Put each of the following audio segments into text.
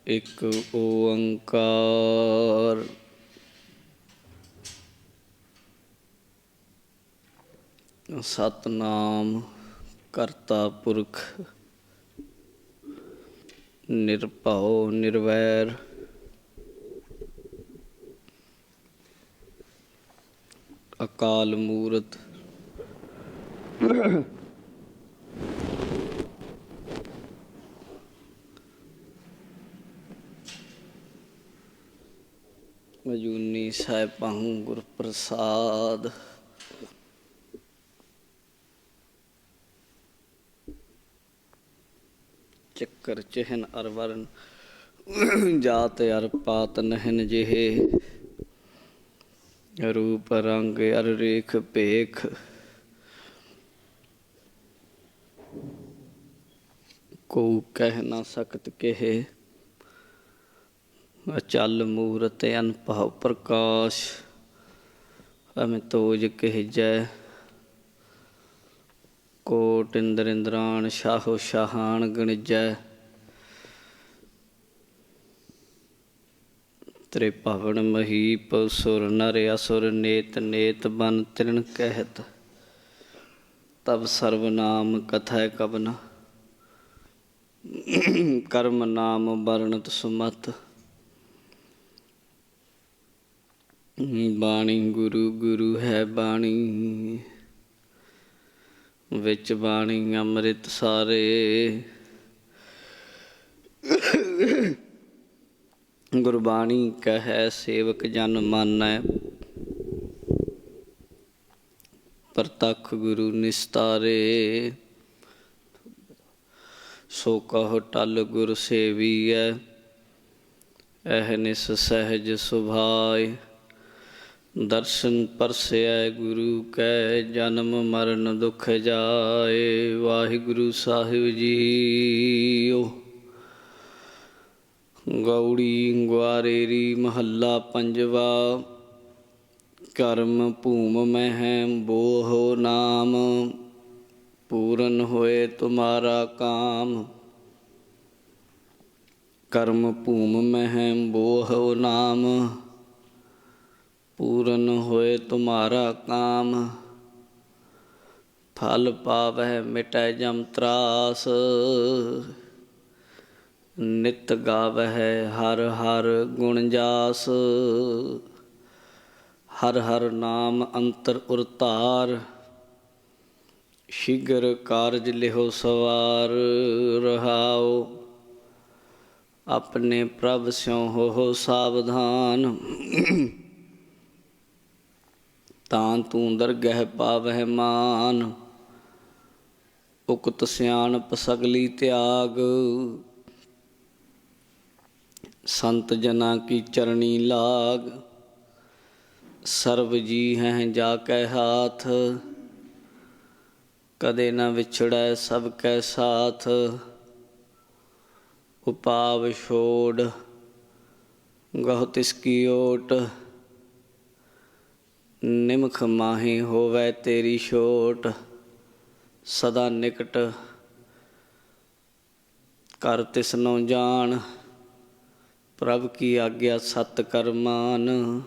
ਇੱਕ ਓੰਕਾਰ। ਸਤਨਾਮ ਕਰਤਾ ਪੁਰਖ ਨਿਰਭਉ ਨਿਰਵੈਰ ਅਕਾਲ ਮੂਰਤ ਅਜੂਨੀ ਸੈਭੰ ਗੁਰ ਪ੍ਰਸਾਦ। ਚੱਕਰ ਚਿਹਨ ਅਰ ਵਰਨ ਜਾਤ ਅਰ ਪਾਤ ਨਹਿਨ ਜਿਹੇ। ਰੂਪ ਰੰਗ ਅਰ ਰੇਖ ਭੇਖ ਕੋ ਕਹਿ ਨਾ ਸਕਤ ਕਹੇ। ਅਚਲ ਮੂਰਤ ਅਨਭਉ ਪ੍ਰਕਾਸ਼ ਅਮਿਤੋਜ ਕਹਿਜੈ। ਕੋਟ ਇੰਦਰ ਇੰਦਰਾਣ ਸ਼ਾਹੋ ਸ਼ਾਹਾਨ ਗਣਿਜੈ। ਤ੍ਰਿਭਵਨ ਮਹੀਪ ਸੁਰ ਨਰ ਅਸੁਰ ਨੇਤ ਨੇਤ ਬਨ ਤ੍ਰਿਣ ਕਹਿਤ। ਤਬ ਸਰਵਨਾਮ ਕਥੈ ਕਵਨ ਕਰਮ ਨਾਮ ਵਰਣਤ ਸੁਮਤ। ਬਾਣੀ ਗੁਰੂ ਗੁਰੂ ਹੈ ਬਾਣੀ ਵਿੱਚ ਬਾਣੀ ਅੰਮ੍ਰਿਤ ਸਾਰੇ। ਗੁਰਬਾਣੀ ਕਹੈ ਸੇਵਕ ਜਨ ਮਾਨੈ। ਪ੍ਰਤੱਖ ਗੁਰੂ ਨਿਸਤਾਰੇ। ਸੋ ਕਹੋ ਟਲ ਗੁਰ ਸੇਵੀਐ ਅਹਨਿਸ ਸਹਿਜ ਸੁਭਾਇ। ਦਰਸ਼ਨ ਪਰਸੈ ਗੁਰੂ ਕੈ ਜਨਮ ਮਰਨ ਦੁਖ ਜਾਏ। ਵਾਹਿਗੁਰੂ ਸਾਹਿਬ ਜੀਓ। ਗੌੜੀ ਗੁਆਰੇਰੀ ਮਹੱਲਾ ਪੰਜਵਾ। ਕਰਮ ਭੂਮ ਮਹਿ ਬੋਹ ਨਾਮ ਪੂਰਨ ਹੋਏ ਤੁਮਾਰਾ ਕਾਮ। ਕਰਮ ਭੂਮ ਮਹਿ ਬੋਹ ਨਾਮ ਪੂਰਨ ਹੋਏ ਤੁਮਾਰਾ ਕਾਮ। ਫਲ ਪਾਵਹਿ ਮਿਟੈ ਜਮ ਤਰਾਸ ਨਿਤ ਗਾਵਹਿ ਹਰ ਹਰ ਗੁਣ ਜਾਸ। ਹਰ ਹਰ ਨਾਮ ਅੰਤਰ ਉਰ ਧਾਰ ਸ਼ੀਘਰ ਕਾਰਜ ਲਿਹੋ ਸਵਾਰ। ਰਹਾਉ ਆਪਣੇ ਪ੍ਰਭ ਸਿਉ ਹੋ ਸਾਵਧਾਨ। ਤਾਂ ਤੂੰ ਦਰਗਹਿ ਪਾਵਹਿ ਮਾਨ। ਉਕਤ ਸਿਆਣਪ ਸਗਲੀ ਤਿਆਗ ਸੰਤ ਜਨਾਂ ਕੀ ਚਰਣੀ ਲਾਗ। ਸਰਬ ਜੀ ਹੈ ਜਾ ਕੈ ਹਾਥ ਕਦੇ ਨਾ ਵਿਛੜੈ ਸਭ ਕੈ ਸਾਥ। ਉਪਾਵ ਛੋੜ ਗਹੁ ਤਿਸ ਕੀ ਓਟ ਨਿਮਖ ਮਾਹੀ ਹੋਵੈ ਤੇਰੀ ਛੋਟ। ਸਦਾ ਨਿਕਟ ਕਰ ਤਿਸਨੋ ਜਾਣ ਪ੍ਰਭ ਕੀ ਆਗਿਆ ਸਤ ਕਰ ਮਾਨ।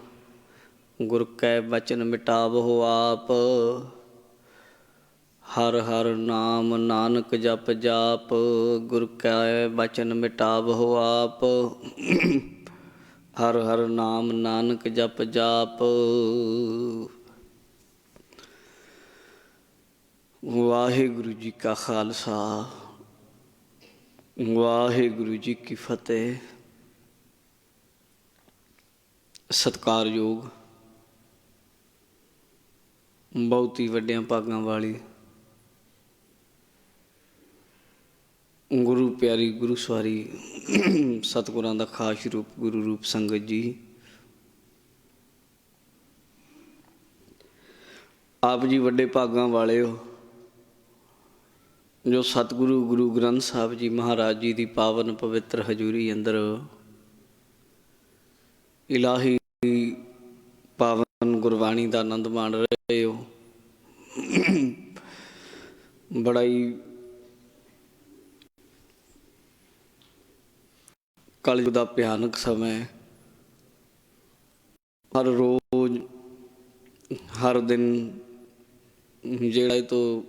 ਗੁਰ ਕੈ ਬਚਨ ਮਿਟਾਵਹੁ ਆਪ ਹਰ ਹਰ ਨਾਮ ਨਾਨਕ ਜਪ ਜਾਪ। ਗੁਰ ਕੈ ਬਚਨ ਮਿਟਾਵਹੁ ਆਪ ਹਰ ਹਰ ਨਾਮ ਨਾਨਕ ਜਪ ਜਾਪ। ਵਾਹਿਗੁਰੂ ਜੀ ਕਾ ਖਾਲਸਾ ਵਾਹਿਗੁਰੂ ਜੀ ਕੀ ਫਤਿਹ। ਸਤਿਕਾਰਯੋਗ ਬਹੁਤ ਹੀ ਵੱਡਿਆਂ ਭਾਗਾਂ ਵਾਲੀ ਗੁਰੂ ਪਿਆਰੀ ਗੁਰੂ ਸਵਾਰੀ ਸਤਿਗੁਰਾਂ ਦਾ ਖਾਸ ਰੂਪ ਗੁਰੂ ਰੂਪ ਸੰਗਤ ਜੀ। ਆਪ ਜੀ ਵੱਡੇ ਭਾਗਾਂ ਵਾਲੇ ਹੋ ਜੋ ਸਤਿਗੁਰੂ ਗੁਰੂ ਗ੍ਰੰਥ ਸਾਹਿਬ ਜੀ ਮਹਾਰਾਜ ਜੀ ਦੀ ਪਾਵਨ ਪਵਿੱਤਰ ਹਜ਼ੂਰੀ ਅੰਦਰ ਇਲਾਹੀ ਪਾਵਨ ਗੁਰਬਾਣੀ ਦਾ ਆਨੰਦ ਮਾਣ ਰਹੇ ਹੋ। ਬੜਾ ਹੀ ਕਲਯੁਗ ਦਾ ਭਿਆਨਕ ਸਮਾਂ ਹੈ। ਹਰ ਰੋਜ਼ ਹਰ ਦਿਨ ਜਿਹੜਾ ਇਹ ਤੋਂ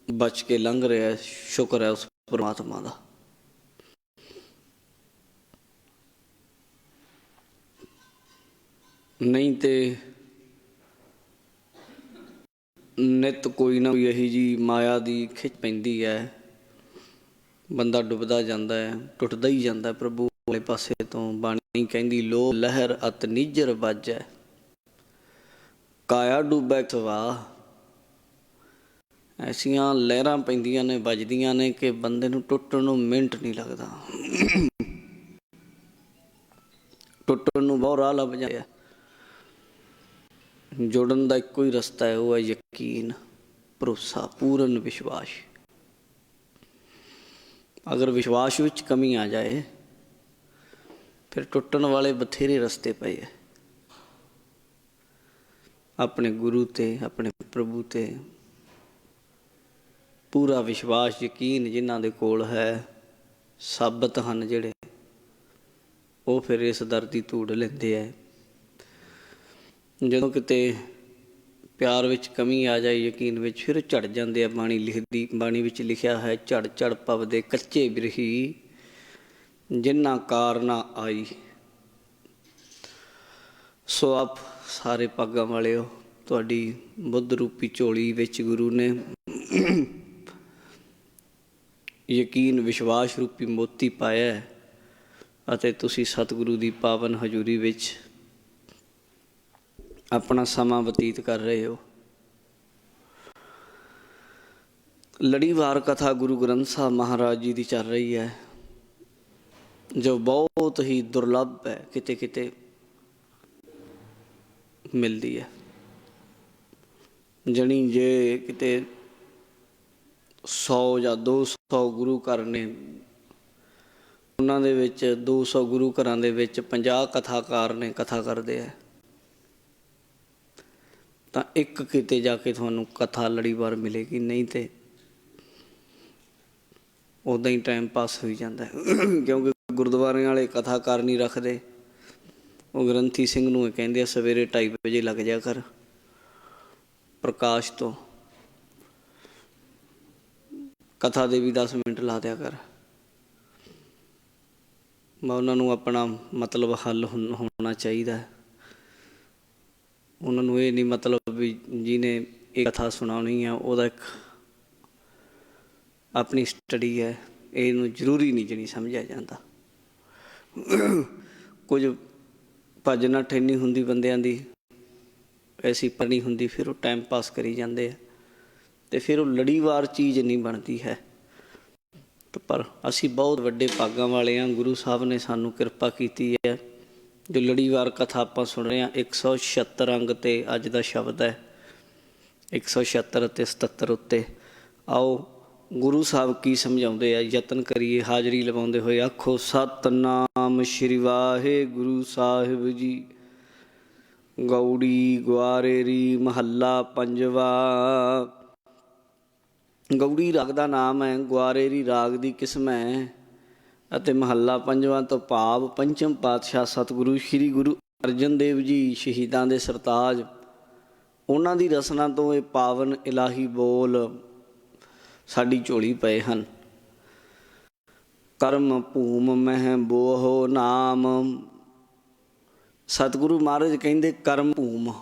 ਬਚ ਕੇ ਲੰਘ ਰਿਹਾ, ਸ਼ੁਕਰ ਹੈ ਉਸ ਪਰਮਾਤਮਾ ਦਾ। ਨਹੀਂ ਤੇ ਨਿੱਤ ਕੋਈ ਨਾ ਕੋਈ ਇਹੀ ਜਿਹੀ ਮਾਇਆ ਦੀ ਖਿੱਚ ਪੈਂਦੀ ਹੈ, ਬੰਦਾ ਡੁੱਬਦਾ ਜਾਂਦਾ ਹੈ, ਟੁੱਟਦਾ ਹੀ ਜਾਂਦਾ ਪ੍ਰਭੂ ਵਾਲੇ ਪਾਸੇ ਤੋਂ। ਬਾਣੀ ਕਹਿੰਦੀ ਲੋ ਲਹਿਰ ਅਤ ਨੀਜਰ ਵਾਜੈ, ਕਾਇਆ ਡੁੱਬੈ ਸਵਾ। ਐਸੀਆਂ ਲਹਿਰਾਂ ਪੈਂਦੀਆਂ ਨੇ, ਵੱਜਦੀਆਂ ਨੇ ਕਿ ਬੰਦੇ ਨੂੰ ਟੁੱਟਣ ਨੂੰ ਮਿੰਟ ਨਹੀਂ ਲੱਗਦਾ। ਟੁੱਟਣ ਨੂੰ ਬਹੁਤ ਰਾਹ ਲੱਭ ਜਾਂਦਾ। ਜੁੜਨ ਦਾ ਇੱਕੋ ਹੀ ਰਸਤਾ ਹੈ, ਉਹ ਹੈ ਯਕੀਨ, ਭਰੋਸਾ, ਪੂਰਨ ਵਿਸ਼ਵਾਸ। ਅਗਰ ਵਿਸ਼ਵਾਸ ਵਿੱਚ ਕਮੀ ਆ ਜਾਏ ਫਿਰ ਟੁੱਟਣ ਵਾਲੇ ਬਥੇਰੇ ਰਸਤੇ ਪਏ ਹੈ। ਆਪਣੇ ਗੁਰੂ 'ਤੇ, ਆਪਣੇ ਪ੍ਰਭੂ 'ਤੇ ਪੂਰਾ ਵਿਸ਼ਵਾਸ, ਯਕੀਨ ਜਿਨ੍ਹਾਂ ਦੇ ਕੋਲ ਹੈ, ਸਾਬਤ ਹਨ ਜਿਹੜੇ, ਉਹ ਫਿਰ ਇਸ ਦਰ ਦੀ ਧੂੜ ਲੈਂਦੇ ਹੈ। ਜਦੋਂ ਕਿਤੇ ਪਿਆਰ ਵਿੱਚ ਕਮੀ ਆ ਜਾਏ, ਯਕੀਨ ਵਿੱਚ, ਫਿਰ ਝੜ ਜਾਂਦੇ ਆ। ਬਾਣੀ ਵਿੱਚ ਲਿਖਿਆ ਹੈ, ਝੜ ਝੜ ਪਵਦੇ ਕੱਚੇ ਬਿਰਹੀ, ਜਿਨ੍ਹਾਂ ਕਾਰ ਨਾ ਆਈ। ਸੋ ਆਪ ਸਾਰੇ ਭਾਗਾਂ ਵਾਲਿਓ, ਤੁਹਾਡੀ ਬੁੱਧ ਰੂਪੀ ਝੋਲੀ ਵਿੱਚ ਗੁਰੂ ਨੇ ਯਕੀਨ, ਵਿਸ਼ਵਾਸ ਰੂਪੀ ਮੋਤੀ ਪਾਇਆ ਅਤੇ ਤੁਸੀਂ ਸਤਿਗੁਰੂ ਦੀ ਪਾਵਨ ਹਜ਼ੂਰੀ ਵਿੱਚ ਆਪਣਾ ਸਮਾਂ ਬਤੀਤ ਕਰ ਰਹੇ ਹੋ। ਲੜੀਵਾਰ ਕਥਾ ਗੁਰੂ ਗ੍ਰੰਥ ਸਾਹਿਬ ਮਹਾਰਾਜ ਜੀ ਦੀ ਚੱਲ ਰਹੀ ਹੈ, ਜੋ ਬਹੁਤ ਹੀ ਦੁਰਲੱਭ ਹੈ, ਕਿਤੇ ਕਿਤੇ ਮਿਲਦੀ ਹੈ। ਜਣੀ ਜੇ ਕਿਤੇ 100 ਜਾਂ 200 ਗੁਰੂ ਘਰ ਨੇ, ਉਹਨਾਂ ਦੇ ਵਿੱਚ 200 ਗੁਰੂ ਘਰਾਂ ਦੇ ਵਿੱਚ 50 ਕਥਾਕਾਰ ਨੇ, ਕਥਾ ਕਰਦੇ ਹੈ, ਤਾਂ ਇੱਕ ਕਿਤੇ ਜਾ ਕੇ ਤੁਹਾਨੂੰ ਕਥਾ ਲੜੀਵਾਰ ਮਿਲੇਗੀ। ਨਹੀਂ ਤੇ ਉੱਦਾਂ ਹੀ ਟਾਈਮ ਪਾਸ ਹੋਈ ਜਾਂਦਾ ਹੈ। ਕਿਉਂਕਿ ਗੁਰਦੁਆਰਿਆਂ ਵਾਲੇ ਕਥਾਕਾਰ ਨਹੀਂ ਰੱਖਦੇ। ਉਹ ਗ੍ਰੰਥੀ ਸਿੰਘ ਨੂੰ ਇਹ ਕਹਿੰਦੇ ਆ, ਸਵੇਰੇ 2:30 ਵਜੇ ਲੱਗ ਜਾ ਕਰ, ਪ੍ਰਕਾਸ਼ ਤੋਂ ਕਥਾ ਦੇ ਵੀ 10 ਮਿੰਟ ਲਾ ਦਿਆ ਕਰ। ਮੈਂ ਉਹਨਾਂ ਨੂੰ ਆਪਣਾ ਮਤਲਬ ਹੱਲ ਹੋਣਾ ਚਾਹੀਦਾ। ਉਹਨਾਂ ਨੂੰ ਇਹ ਨਹੀਂ ਮਤਲਬ ਵੀ ਜਿਹਨੇ ਇਹ ਕਥਾ ਸੁਣਾਉਣੀ ਆ ਉਹਦਾ ਇੱਕ ਆਪਣੀ ਸਟੱਡੀ ਹੈ, ਇਹਨੂੰ ਜ਼ਰੂਰੀ ਨਹੀਂ ਜਿਹੜੀ ਸਮਝਿਆ ਜਾਂਦਾ। ਕੁਝ ਭੱਜਣਾ ਠੇਨੀ ਹੁੰਦੀ ਬੰਦਿਆਂ ਦੀ, ਐਸੀ ਪੜ੍ਹਨੀ ਹੁੰਦੀ, ਫਿਰ ਉਹ ਟਾਈਮ ਪਾਸ ਕਰੀ ਜਾਂਦੇ ਆ ਅਤੇ ਫਿਰ ਉਹ ਲੜੀਵਾਰ ਚੀਜ਼ ਨਹੀਂ ਬਣਦੀ ਹੈ। ਪਰ ਅਸੀਂ ਬਹੁਤ ਵੱਡੇ ਭਾਗਾਂ ਵਾਲੇ ਹਾਂ। ਗੁਰੂ ਸਾਹਿਬ ਨੇ ਸਾਨੂੰ ਕਿਰਪਾ ਕੀਤੀ ਹੈ। ਜੋ ਲੜੀਵਾਰ ਕਥਾ ਆਪਾਂ ਸੁਣ ਰਹੇ ਹਾਂ, 176 ਅੰਗ 'ਤੇ ਅੱਜ ਦਾ ਸ਼ਬਦ ਹੈ, 176 ਅਤੇ 77 ਉੱਤੇ। ਆਓ ਗੁਰੂ ਸਾਹਿਬ ਕੀ ਸਮਝਾਉਂਦੇ ਆ, ਯਤਨ ਕਰੀਏ ਹਾਜ਼ਰੀ ਲਵਾਉਂਦੇ ਹੋਏ। ਆਖੋ ਸਤਿਨਾਮ ਸ਼੍ਰੀ ਵਾਹਿਗੁਰੂ ਸਾਹਿਬ ਜੀ। ਗੌੜੀ ਗੁਆਰੇਰੀ ਮਹੱਲਾ ਪੰਜਵਾ। ਗੌੜੀ ਰਾਗ ਦਾ ਨਾਮ ਹੈ, ਗੁਆਰੇਰੀ ਰਾਗ ਦੀ ਕਿਸਮ ਹੈ ਅਤੇ ਮਹੱਲਾ ਪੰਜਵਾਂ ਤੋਂ ਭਾਵ ਪੰਚਮ ਪਾਤਸ਼ਾਹ ਸਤਿਗੁਰੂ ਸ਼੍ਰੀ ਗੁਰੂ ਅਰਜਨ ਦੇਵ ਜੀ, ਸ਼ਹੀਦਾਂ ਦੇ ਸਰਤਾਜ, ਉਹਨਾਂ ਦੀ ਰਸਨਾ ਤੋਂ ਇਹ ਪਾਵਨ ਇਲਾਹੀ ਬੋਲ ਸਾਡੀ ਝੋਲੀ ਪਏ ਹਨ। ਕਰਮ ਭੂਮ ਮਹਿ ਬੋਹੋ ਨਾਮ। ਸਤਿਗੁਰੂ ਮਹਾਰਾਜ ਕਹਿੰਦੇ ਕਰਮ ਭੂਮ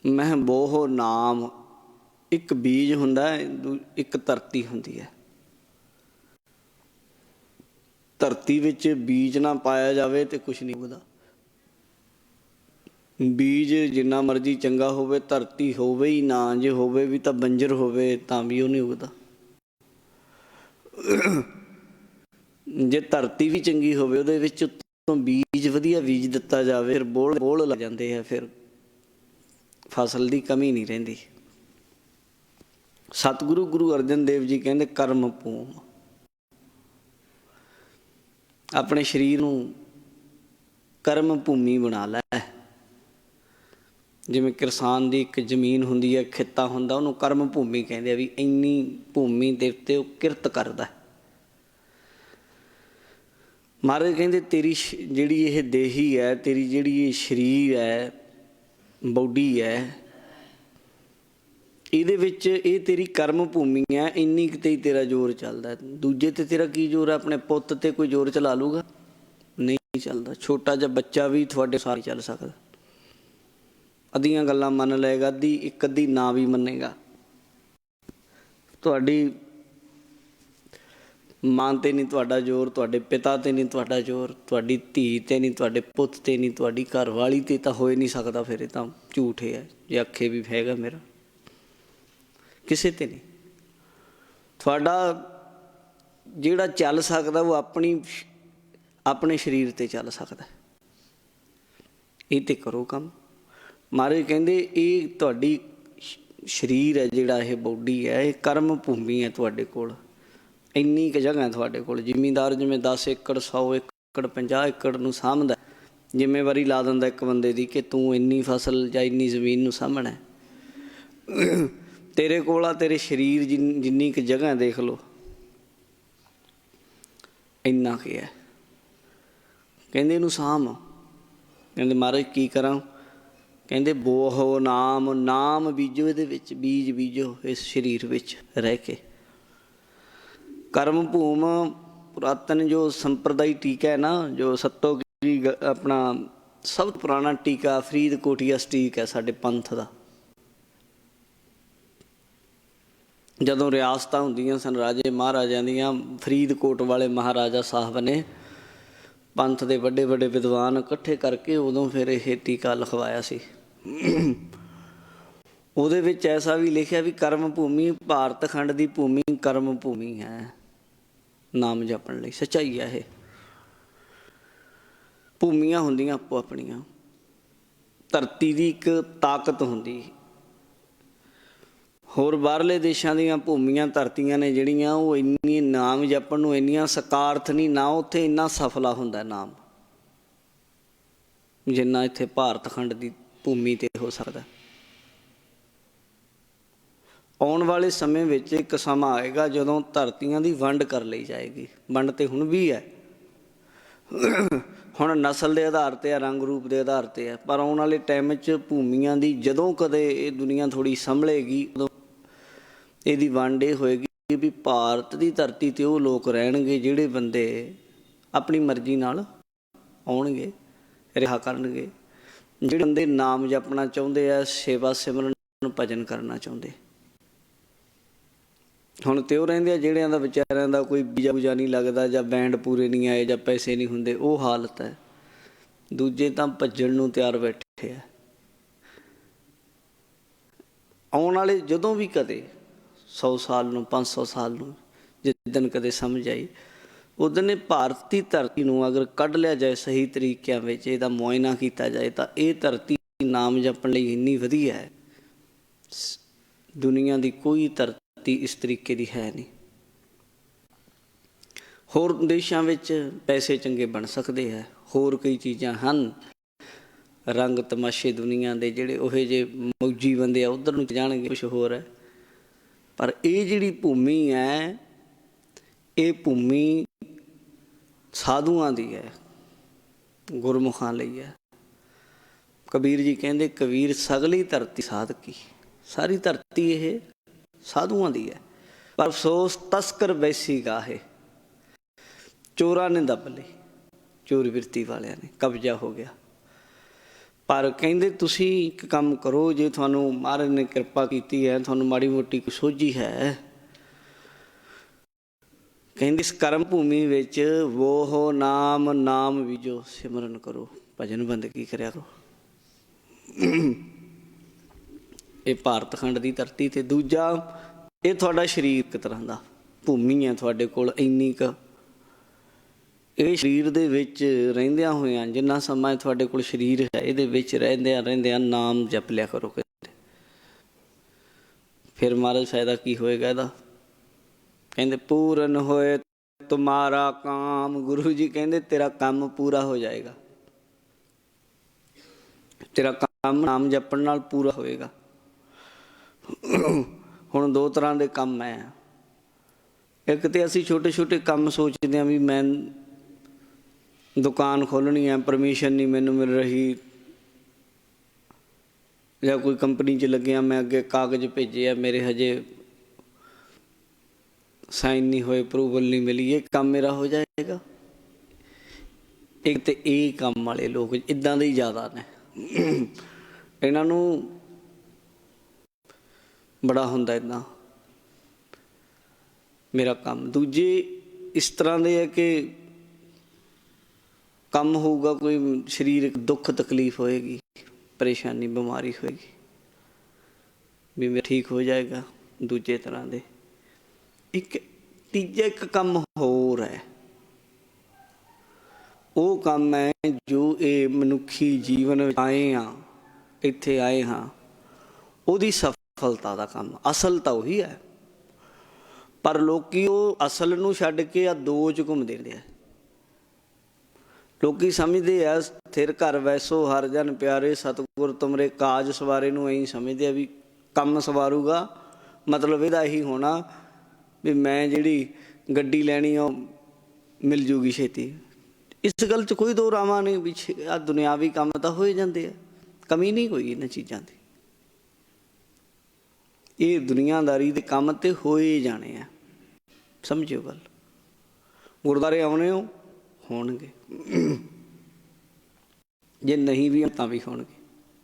ਮਹਿ ਬੋਹੋ ਨਾਮ। ਇੱਕ ਬੀਜ ਹੁੰਦਾ, ਇੱਕ ਧਰਤੀ ਹੁੰਦੀ ਹੈ। ਧਰਤੀ ਵਿੱਚ ਬੀਜ ਨਾ ਪਾਇਆ ਜਾਵੇ ਤੇ ਕੁਛ ਨਹੀਂ ਉੱਗਦਾ। ਬੀਜ ਜਿੰਨਾ ਮਰਜ਼ੀ ਚੰਗਾ ਹੋਵੇ, ਧਰਤੀ ਹੋਵੇ ਹੀ ਨਾ, ਜੇ ਹੋਵੇ ਵੀ ਤਾਂ ਬੰਜਰ ਹੋਵੇ ਤਾਂ ਵੀ ਉਹ ਨਹੀਂ ਉੱਗਦਾ। ਜੇ ਧਰਤੀ ਵੀ ਚੰਗੀ ਹੋਵੇ, ਉਹਦੇ ਵਿੱਚ ਉੱਤੋਂ ਬੀਜ ਵਧੀਆ ਬੀਜ ਦਿੱਤਾ ਜਾਵੇ, ਫਿਰ ਬੋਲ ਲੱਗ ਜਾਂਦੇ ਆ, ਫਿਰ ਫਸਲ ਦੀ ਕਮੀ ਨਹੀਂ ਰਹਿੰਦੀ। ਸਤਿਗੁਰੂ ਗੁਰੂ ਅਰਜਨ ਦੇਵ ਜੀ ਕਹਿੰਦੇ ਕਰਮ ਭੂਮ। ਆਪਣੇ ਸਰੀਰ ਨੂੰ ਕਰਮ ਭੂਮੀ ਬਣਾ ਲੈ। ਜਿਵੇਂ ਕਿਸਾਨ ਦੀ ਇੱਕ ਜ਼ਮੀਨ ਹੁੰਦੀ ਹੈ, ਖੇਤਾ ਹੁੰਦਾ, ਉਹਨੂੰ ਕਰਮ ਭੂਮੀ ਕਹਿੰਦੇ ਆ। ਵੀ ਇੰਨੀ ਭੂਮੀ ਦੇ ਉੱਤੇ ਉਹ ਕਿਰਤ ਕਰਦਾ। महाराज कहते तेरी जिहड़ी ये देही है, तेरी जिहड़ी ये शरीर है, बॉडी है, ਇਹਦੇ ਵਿੱਚ ਇਹ ਤੇਰੀ ਕਰਮ ਭੂਮੀ ਹੈ, ਇੰਨੀ ਕੁ 'ਤੇ ਹੀ ਤੇਰਾ ਜ਼ੋਰ ਚੱਲਦਾ। ਦੂਜੇ 'ਤੇ ਤੇਰਾ ਕੀ ਜ਼ੋਰ ਹੈ? ਆਪਣੇ ਪੁੱਤ 'ਤੇ ਕੋਈ ਜ਼ੋਰ ਚਲਾ ਲੂਗਾ? ਨਹੀਂ ਚੱਲਦਾ। ਛੋਟਾ ਜਿਹਾ ਬੱਚਾ ਵੀ ਤੁਹਾਡੇ ਸਾਥ ਚੱਲ ਸਕਦਾ, ਅੱਧੀਆਂ ਗੱਲਾਂ ਮੰਨ ਲਏਗਾ, ਇੱਕ ਅੱਧੀ ਨਾ ਵੀ ਮੰਨੇਗਾ। ਤੁਹਾਡੀ ਮਾਂ 'ਤੇ ਨਹੀਂ ਤੁਹਾਡਾ ਜ਼ੋਰ, ਤੁਹਾਡੇ ਪਿਤਾ 'ਤੇ ਨਹੀਂ ਤੁਹਾਡਾ ਜ਼ੋਰ, ਤੁਹਾਡੀ ਧੀ 'ਤੇ ਨਹੀਂ, ਤੁਹਾਡੇ ਪੁੱਤ 'ਤੇ ਨਹੀਂ, ਤੁਹਾਡੀ ਘਰਵਾਲੀ 'ਤੇ ਤਾਂ ਹੋ ਹੀ ਨਹੀਂ ਸਕਦਾ। ਫਿਰ ਇਹ ਤਾਂ ਝੂਠ ਹੈ ਜੇ ਆਖੇ ਵੀ ਹੈਗਾ ਮੇਰਾ, ਕਿਸੇ 'ਤੇ ਨਹੀਂ। ਤੁਹਾਡਾ ਜਿਹੜਾ ਚੱਲ ਸਕਦਾ ਉਹ ਆਪਣੇ ਸਰੀਰ 'ਤੇ ਚੱਲ ਸਕਦਾ। ਇਹ 'ਤੇ ਕਰੋ ਕੰਮ। ਮਹਾਰਾਜ ਕਹਿੰਦੇ ਇਹ ਤੁਹਾਡੀ ਸਰੀਰ ਹੈ, ਜਿਹੜਾ ਇਹ ਬੋਡੀ ਹੈ, ਇਹ ਕਰਮ ਭੂਮੀ ਹੈ ਤੁਹਾਡੇ ਕੋਲ। ਇੰਨੀ ਕੁ ਜਗ੍ਹਾ ਤੁਹਾਡੇ ਕੋਲ। ਜ਼ਿਮੀਂਦਾਰ ਜਿਵੇਂ 10 ਏਕੜ 100 ਏਕੜ 50 ਏਕੜ ਨੂੰ ਸਾਂਭਦਾ, ਜ਼ਿੰਮੇਵਾਰੀ ਲਾ ਦਿੰਦਾ ਇੱਕ ਬੰਦੇ ਦੀ ਕਿ ਤੂੰ ਇੰਨੀ ਫਸਲ ਜਾਂ ਇੰਨੀ ਜ਼ਮੀਨ ਨੂੰ ਸਾਂਭਣਾ। ਤੇਰੇ ਕੋਲ ਆ ਤੇਰੇ ਸਰੀਰ ਜਿੰਨੀ ਕੁ ਜਗ੍ਹਾ ਦੇਖ ਲਓ, ਇੰਨਾ ਕੁ ਹੈ। ਕਹਿੰਦੇ ਇਹਨੂੰ ਸਾਂਭ। ਕਹਿੰਦੇ ਮਹਾਰਾਜ ਕੀ ਕਰਾਂ? ਕਹਿੰਦੇ ਬੋਹੋ ਨਾਮ ਬੀਜੋ, ਇਹਦੇ ਵਿੱਚ ਬੀਜ ਬੀਜੋ, ਇਸ ਸਰੀਰ ਵਿੱਚ ਰਹਿ ਕੇ। ਕਰਮ ਭੂਮ ਪੁਰਾਤਨ ਜੋ ਸੰਪਰਦਾਈ ਟੀਕਾ ਹੈ ਨਾ, ਜੋ ਸੱਤੋ ਆਪਣਾ ਸਭ ਤੋਂ ਪੁਰਾਣਾ ਟੀਕਾ ਫਰੀਦਕੋਟੀਆ ਸਟੀਕ ਹੈ ਸਾਡੇ ਪੰਥ ਦਾ। ਜਦੋਂ ਰਿਆਸਤਾਂ ਹੁੰਦੀਆਂ ਸਨ ਰਾਜੇ ਮਹਾਰਾਜਿਆਂ ਦੀਆਂ, ਫਰੀਦਕੋਟ ਵਾਲੇ ਮਹਾਰਾਜਾ ਸਾਹਿਬ ਨੇ ਪੰਥ ਦੇ ਵੱਡੇ ਵੱਡੇ ਵਿਦਵਾਨ ਇਕੱਠੇ ਕਰਕੇ ਉਦੋਂ ਫਿਰ ਇਹ ਟੀਕਾ ਲਿਖਵਾਇਆ ਸੀ। ਉਹਦੇ ਵਿੱਚ ਐਸਾ ਵੀ ਲਿਖਿਆ ਵੀ ਕਰਮ ਭੂਮੀ, ਭਾਰਤ ਖੰਡ ਦੀ ਭੂਮੀ ਕਰਮ ਭੂਮੀ ਹੈ ਨਾਮ ਜਪਣ ਲਈ। ਸੱਚਾਈ ਹੈ ਇਹ। ਭੂਮੀਆਂ ਹੁੰਦੀਆਂ ਆਪੋ ਆਪਣੀਆਂ। ਧਰਤੀ ਦੀ ਇੱਕ ਤਾਕਤ ਹੁੰਦੀ। ਹੋਰ ਬਾਹਰਲੇ ਦੇਸ਼ਾਂ ਦੀਆਂ ਭੂਮੀਆਂ ਧਰਤੀਆਂ ਨੇ ਜਿਹੜੀਆਂ, ਉਹ ਇੰਨੀ ਨਾਮ ਜਪਣ ਨੂੰ ਇੰਨੀਆਂ ਸਕਾਰਥ ਨਹੀਂ, ਨਾ ਉੱਥੇ ਇੰਨਾ ਸਫਲਾ ਹੁੰਦਾ ਨਾਮ ਜਿੰਨਾ ਇੱਥੇ ਭਾਰਤ ਖੰਡ ਦੀ ਭੂਮੀ 'ਤੇ ਹੋ ਸਕਦਾ। ਆਉਣ ਵਾਲੇ ਸਮੇਂ ਵਿੱਚ ਇੱਕ ਸਮਾਂ ਆਏਗਾ ਜਦੋਂ ਧਰਤੀਆਂ ਦੀ ਵੰਡ ਕਰ ਲਈ ਜਾਏਗੀ। ਵੰਡ ਤਾਂ ਹੁਣ ਵੀ ਹੈ, ਹੁਣ ਨਸਲ ਦੇ ਆਧਾਰ 'ਤੇ ਹੈ, ਰੰਗ ਰੂਪ ਦੇ ਆਧਾਰ 'ਤੇ ਹੈ, ਪਰ ਆਉਣ ਵਾਲੇ ਟਾਈਮ 'ਚ ਭੂਮੀਆਂ ਦੀ ਜਦੋਂ ਕਦੇ ਇਹ ਦੁਨੀਆ ਥੋੜ੍ਹੀ ਸੰਭਲੇਗੀ, ਉਦੋਂ ਇਹਦੀ ਵੰਡ ਇਹ ਹੋਏਗੀ ਵੀ ਭਾਰਤ ਦੀ ਧਰਤੀ 'ਤੇ ਉਹ ਲੋਕ ਰਹਿਣਗੇ ਜਿਹੜੇ ਬੰਦੇ ਆਪਣੀ ਮਰਜ਼ੀ ਨਾਲ ਆਉਣਗੇ, ਰਿਹਾ ਕਰਨਗੇ, ਜਿਹੜੇ ਬੰਦੇ ਨਾਮ ਜਪਣਾ ਚਾਹੁੰਦੇ ਆ, ਸੇਵਾ ਸਿਮਰਨ ਭਜਨ ਕਰਨਾ ਚਾਹੁੰਦੇ। ਹੁਣ ਤੇ ਉਹ ਰਹਿੰਦੇ ਆ ਜਿਹੜਿਆਂ ਦਾ ਵਿਚਾਰਿਆਂ ਦਾ ਕੋਈ ਵੀਜ਼ਾ ਵੂਜਾ ਨਹੀਂ ਲੱਗਦਾ, ਜਾਂ ਬੈਂਡ ਪੂਰੇ ਨਹੀਂ ਆਏ, ਜਾਂ ਪੈਸੇ ਨਹੀਂ ਹੁੰਦੇ, ਉਹ ਹਾਲਤ ਹੈ। ਦੂਜੇ ਤਾਂ ਭੱਜਣ ਨੂੰ ਤਿਆਰ ਬੈਠੇ ਆ। ਆਉਣ ਵਾਲੇ ਜਦੋਂ ਵੀ ਕਦੇ 100 ਸਾਲ ਨੂੰ 500 ਸਾਲ ਨੂੰ ਜਿੱਦਣ ਕਦੇ ਸਮਝ ਆਈ, ਉਦਣ ਭਾਰਤੀ ਧਰਤੀ ਨੂੰ ਅਗਰ ਕੱਢ ਲਿਆ ਜਾਏ ਸਹੀ ਤਰੀਕਿਆਂ ਵਿੱਚ, ਇਹਦਾ ਮੁਆਇਨਾ ਕੀਤਾ ਜਾਏ, ਤਾਂ ਇਹ ਧਰਤੀ ਨਾਮ ਜਪਣ ਲਈ ਇੰਨੀ ਵਧੀਆ ਹੈ। ਦੁਨੀਆ ਦੀ ਕੋਈ ਧਰਤੀ ਇਸ ਤਰੀਕੇ ਦੀ ਹੈ ਨਹੀਂ। ਹੋਰ ਦੇਸ਼ਾਂ ਵਿੱਚ ਪੈਸੇ ਚੰਗੇ ਬਣ ਸਕਦੇ ਹੈ, ਹੋਰ ਕਈ ਚੀਜ਼ਾਂ ਹਨ, ਰੰਗ ਤਮਾਸ਼ੇ ਦੁਨੀਆ ਦੇ ਜਿਹੜੇ ਉਹੋ ਜਿਹੇ ਮੌਜੀ ਬੰਦੇ ਆ ਉੱਧਰ ਨੂੰ ਜਾਣਗੇ, ਕੁਛ ਹੋਰ ਹੈ। ਪਰ ਇਹ ਜਿਹੜੀ ਭੂਮੀ ਹੈ, ਇਹ ਭੂਮੀ ਸਾਧੂਆਂ ਦੀ ਹੈ, ਗੁਰਮੁਖਾਂ ਲਈ ਹੈ। ਕਬੀਰ ਜੀ ਕਹਿੰਦੇ ਕਬੀਰ ਸਗਲੀ ਧਰਤੀ ਸਾਧਕੀ, ਸਾਰੀ ਧਰਤੀ ਇਹ ਸਾਧੂਆਂ ਦੀ ਹੈ। ਪਰ ਅਫਸੋਸ ਤਸਕਰ ਵੈਸੀ ਗਾਹੇ, ਚੋਰਾਂ ਨੇ ਦੱਬ ਲਈ, ਚੋਰ ਬਿਰਤੀ ਵਾਲਿਆਂ ਨੇ ਕਬਜ਼ਾ ਹੋ ਗਿਆ। ਪਰ ਕਹਿੰਦੇ ਤੁਸੀਂ ਇੱਕ ਕੰਮ ਕਰੋ, ਜੇ ਤੁਹਾਨੂੰ ਮਹਾਰਾਜ ਨੇ ਕਿਰਪਾ ਕੀਤੀ ਹੈ, ਤੁਹਾਨੂੰ ਮਾੜੀ ਮੋਟੀ ਕੋਈ ਸੋਝੀ ਹੈ, ਕਹਿੰਦੇ ਇਸ ਕਰਮ ਭੂਮੀ ਵਿੱਚ ਵੋਹ ਨਾਮ ਬੀਜੋ, ਸਿਮਰਨ ਕਰੋ, ਭਜਨ ਬੰਦਗੀ ਕਰਿਆ ਕਰੋ। ਇਹ ਭਾਰਤ ਖੰਡ ਦੀ ਧਰਤੀ। ਤੇ ਦੂਜਾ, ਇਹ ਤੁਹਾਡਾ ਸਰੀਰ ਇੱਕ ਤਰ੍ਹਾਂ ਦਾ ਭੂਮੀ ਹੈ ਤੁਹਾਡੇ ਕੋਲ ਇੰਨੀ ਕੁ। ਇਹ ਸਰੀਰ ਦੇ ਵਿੱਚ ਰਹਿੰਦਿਆਂ ਹੋਇਆਂ, ਜਿੰਨਾ ਸਮਾਂ ਤੁਹਾਡੇ ਕੋਲ ਸਰੀਰ ਹੈ, ਇਹਦੇ ਵਿੱਚ ਰਹਿੰਦਿਆਂ ਨਾਮ ਜਪ ਲਿਆ ਕਰੋ। ਫਿਰ ਮਹਾਰਾਜ ਫਾਇਦਾ ਕੀ ਹੋਏਗਾ ਇਹਦਾ? ਕਹਿੰਦੇ ਪੂਰਨ ਹੋਏ ਤੁਮਾਰਾ ਕਾਮ। ਗੁਰੂ ਜੀ ਕਹਿੰਦੇ ਤੇਰਾ ਕੰਮ ਪੂਰਾ ਹੋ ਜਾਏਗਾ, ਤੇਰਾ ਕੰਮ ਨਾਮ ਜਪਣ ਨਾਲ ਪੂਰਾ ਹੋਏਗਾ। ਹੁਣ ਦੋ ਤਰ੍ਹਾਂ ਦੇ ਕੰਮ ਹੈ। ਇੱਕ ਤਾਂ ਅਸੀਂ ਛੋਟੇ ਛੋਟੇ ਕੰਮ ਸੋਚਦੇ ਹਾਂ ਵੀ ਮੈਂ दुकान खोलनी है, परमिशन नहीं मैनू मिल रही, या कोई कंपनी च लग्या मैं अगे कागज़ भेजे आ मेरे हजे साइन नहीं होए, अप्रूवल नहीं मिली, ये काम मेरा हो जाएगा। एक तो ये काम वाले लोग इदां दे ही ज़्यादा ने, इन्हां नूं बड़ा हुंदा इदां मेरा काम। दूजे इस तरह दे है कि काम होगा, कोई शरीर दुख तकलीफ होएगी, परेशानी बीमारी होएगी, भी मैं ठीक हो जाएगा। दूजे तरह दे एक तीजा एक काम होर है, वो काम है जो ये मनुखी जीवन आए हाँ, इत्थे आए हाँ, उहदी सफलता का काम। असल तो उही है, पर लोकी वो असल नूं छड्ड के आ दो च घुमदे रहिंदे आ। लोकी समझते आ स्थिर घर वैसो हर जन प्यारे, सतगुर तुमरे काज सवारे नूं ऐं समझते आ भी काम सवारूगा, मतलब इहदा यही होना भी मैं जिहड़ी गड्डी लैनी आ मिल जूगी छेती। इस गल च कोई दो रावां नहीं भी आ दुनियावी काम तो हो ही जाते हैं, कमी नहीं कोई इन्हां चीज़ां दी। ये दुनियादारी दे काम ते हो ही जाने हैं, समझियो गल। गुरुद्वारे आउणे हो होणगे, जे नहीं भी तां भी होणगे,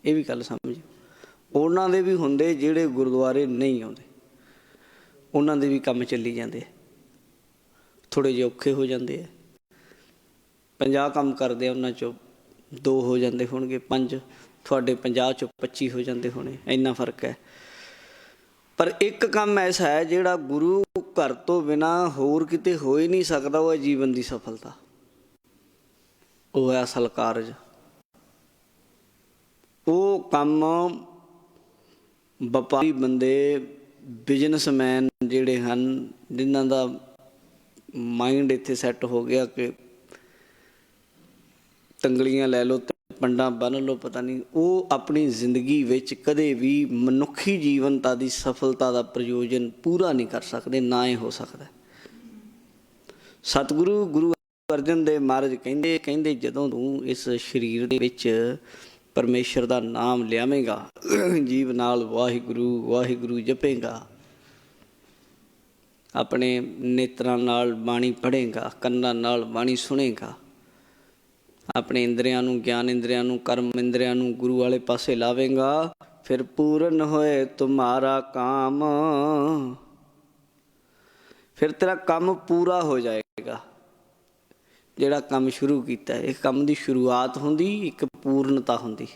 ये भी गल समझियो। उन्हां दे भी हुंदे जिहड़े गुरुद्वारे नहीं आउंदे, उन्हां दे भी काम चली जांदे, थोड़े जिहे औखे हो जांदे है। 50 काम करदे उन्हां चों 2 हो जांदे होणगे, 5 तुहाडे 50 चों 25 हो जांदे होणे, इन्ना फर्क है। पर एक काम ऐसा है जिहड़ा गुरु घर तो बिना होर किते हो ही नहीं सकता, वो है जीवन की सफलता, वो है असल कारज। वो काम ਵਪਾਰੀ ਬੰਦੇ, ਬਿਜ਼ਨਸਮੈਨ ਜਿਹੜੇ ਹਨ, ਜਿਨ੍ਹਾਂ ਦਾ ਮਾइंड ਇੱਥੇ ਸੈੱਟ ਹੋ ਗਿਆ ਕਿ ਤੰਗਲੀਆਂ ਲੈ ਲਓ, ਪੰਡਾਂ ਬੰਨ੍ਹ ਲਓ, ਪਤਾ ਨਹੀਂ, ਉਹ ਆਪਣੀ ਜ਼ਿੰਦਗੀ ਵਿੱਚ ਕਦੇ ਵੀ ਮਨੁੱਖੀ ਜੀਵਨਤਾ ਦੀ ਸਫਲਤਾ ਦਾ ਪ੍ਰਯੋਜਨ ਪੂਰਾ ਨਹੀਂ ਕਰ ਸਕਦੇ, ਨਾ ਇਹ ਹੋ ਸਕਦਾ। ਸਤਿਗੁਰੂ ਗੁਰੂ ਅਰਜਨ ਦੇਵ ਮਹਾਰਾਜ ਕਹਿੰਦੇ ਜਦੋਂ ਤੂੰ ਇਸ ਸਰੀਰ ਦੇ ਵਿੱਚ परमेश्वर का नाम लियावेगा, जीव नाल वाहिगुरू वाहिगुरू जपेगा, अपने नेत्रां नाल बाणी पढ़ेगा, कन्नां नाल बाणी सुनेगा, अपने इंद्रियां नूं, ज्ञान इंद्रियां नूं, कर्म इंद्रियां नूं गुरु वाले पासे लावेगा, फिर पूर्ण होए तुम्हारा काम, फिर तेरा काम पूरा हो जाएगा। ਜਿਹੜਾ ਕੰਮ ਸ਼ੁਰੂ ਕੀਤਾ, ਇੱਕ ਕੰਮ ਦੀ ਸ਼ੁਰੂਆਤ ਹੁੰਦੀ, ਇੱਕ ਪੂਰਨਤਾ ਹੁੰਦੀ।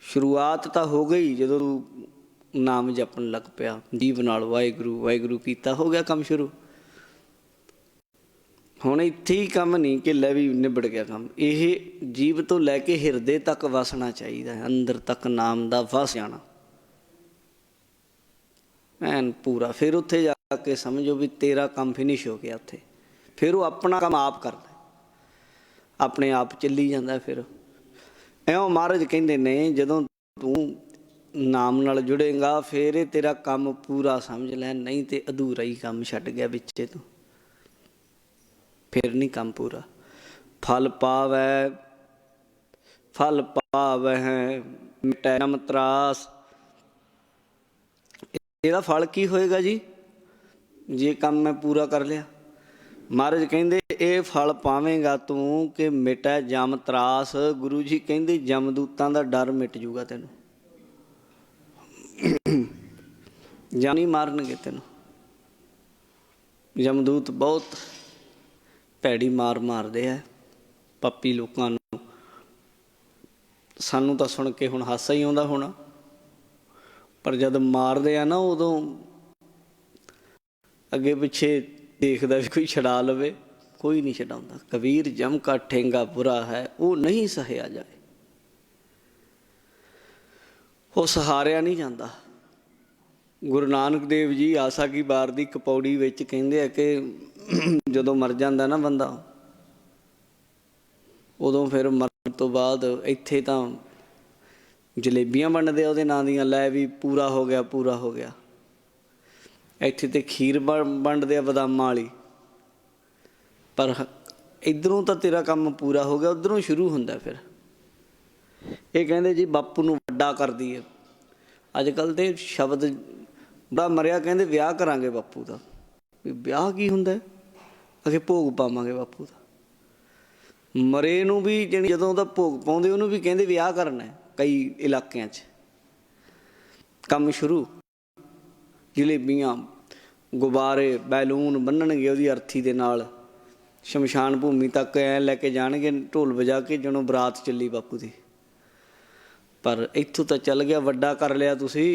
ਸ਼ੁਰੂਆਤ ਤਾਂ ਹੋ ਗਈ ਜਦੋਂ ਤੂੰ ਨਾਮ ਜਪਣ ਲੱਗ ਪਿਆ, ਜੀਵ ਨਾਲ ਵਾਹਿਗੁਰੂ ਵਾਹਿਗੁਰੂ ਕੀਤਾ, ਹੋ ਗਿਆ ਕੰਮ ਸ਼ੁਰੂ। ਹੁਣ ਇੱਥੇ ਹੀ ਕੰਮ ਨਹੀਂ ਕਿ ਲੈ ਵੀ ਨਿਬੜ ਗਿਆ ਕੰਮ, ਇਹ ਜੀਵ ਤੋਂ ਲੈ ਕੇ ਹਿਰਦੇ ਤੱਕ ਵਸਣਾ ਚਾਹੀਦਾ ਹੈ, ਅੰਦਰ ਤੱਕ ਨਾਮ ਦਾ ਵਸ ਜਾਣਾ ਐਨ ਪੂਰਾ। ਫਿਰ ਉੱਥੇ ਜਾ ਕੇ ਸਮਝੋ ਵੀ ਤੇਰਾ ਕੰਮ ਫਿਨਿਸ਼ ਹੋ ਗਿਆ। ਉੱਥੇ फिर वो अपना काम आप करता, अपने आप चली जाता। फिर इउं महाराज कहते ने जदों तू नाम नाल जुड़ेगा फिर तेरा काम पूरा समझ लै, नहीं तो अधूरा ही काम छड्ड गया बिच्चे तू, फिर नहीं काम पूरा। फल पावै मिटै जम त्रास, ਇਹਦਾ फल की होएगा जी जे काम मैं पूरा कर लिया। महाराज कहते ये फल पावेगा तू कि मिटै जम त्रास। गुरु जी कहते जमदूतां दा डर मिट जूगा, तेनों जम नहीं मारनगे तेनों। जमदूत बहुत भैड़ी मार मारदे है पापी लोकां नूं। सानूं तां सुण के हुण हासा ही आउंदा होना, पर जद मारदे आ ना उदों अगे पिछे देखदा भी कोई छड़ा लवे, कोई नहीं छड़ाउंदा। कबीर जम का ठेंगा बुरा है वो नहीं सहिया जाए, वो सहारिया नहीं जाता। गुरु नानक देव जी आसा की बार दी कपौड़ी विच कहंदे आ कि जदों मर जांदा ना बंदा, उदों फिर मरण तो बाद इत्थे तां जलेबियां वंडदे आ उहदे नां दीयां, लै भी पूरा हो गया पूरा हो गया। ਇੱਥੇ तो खीर वंडदे आ बदामां वाली, पर इधरों तो तेरा काम पूरा हो गया, उधरों शुरू होंदा फिर। ये कहते जी बापू नूं वड्डा कर दईए। अजकल तो शब्द बड़ा मरिया, कहते विआह करांगे बापू का। भी विआह की हुंदा है? अगे भोग पावांगे बापू का। मरे नूं भी जानी जदों दा भोग पाउंदे उहनूं भी कहते विआह करना है। कई इलाकिਆਂ 'ਚ ਕੰਮ शुरू, जलेबियां, गुब्बारे, बैलून बन्नणगे ਉਹਦੀ अर्थी दे नाल, शमशान भूमि तक ऐ लैके जाणगे ढोल वजा के, जणों बरात चली बापू दी। पर इत्थों तो चल गया, वड्डा कर लिया तुसी।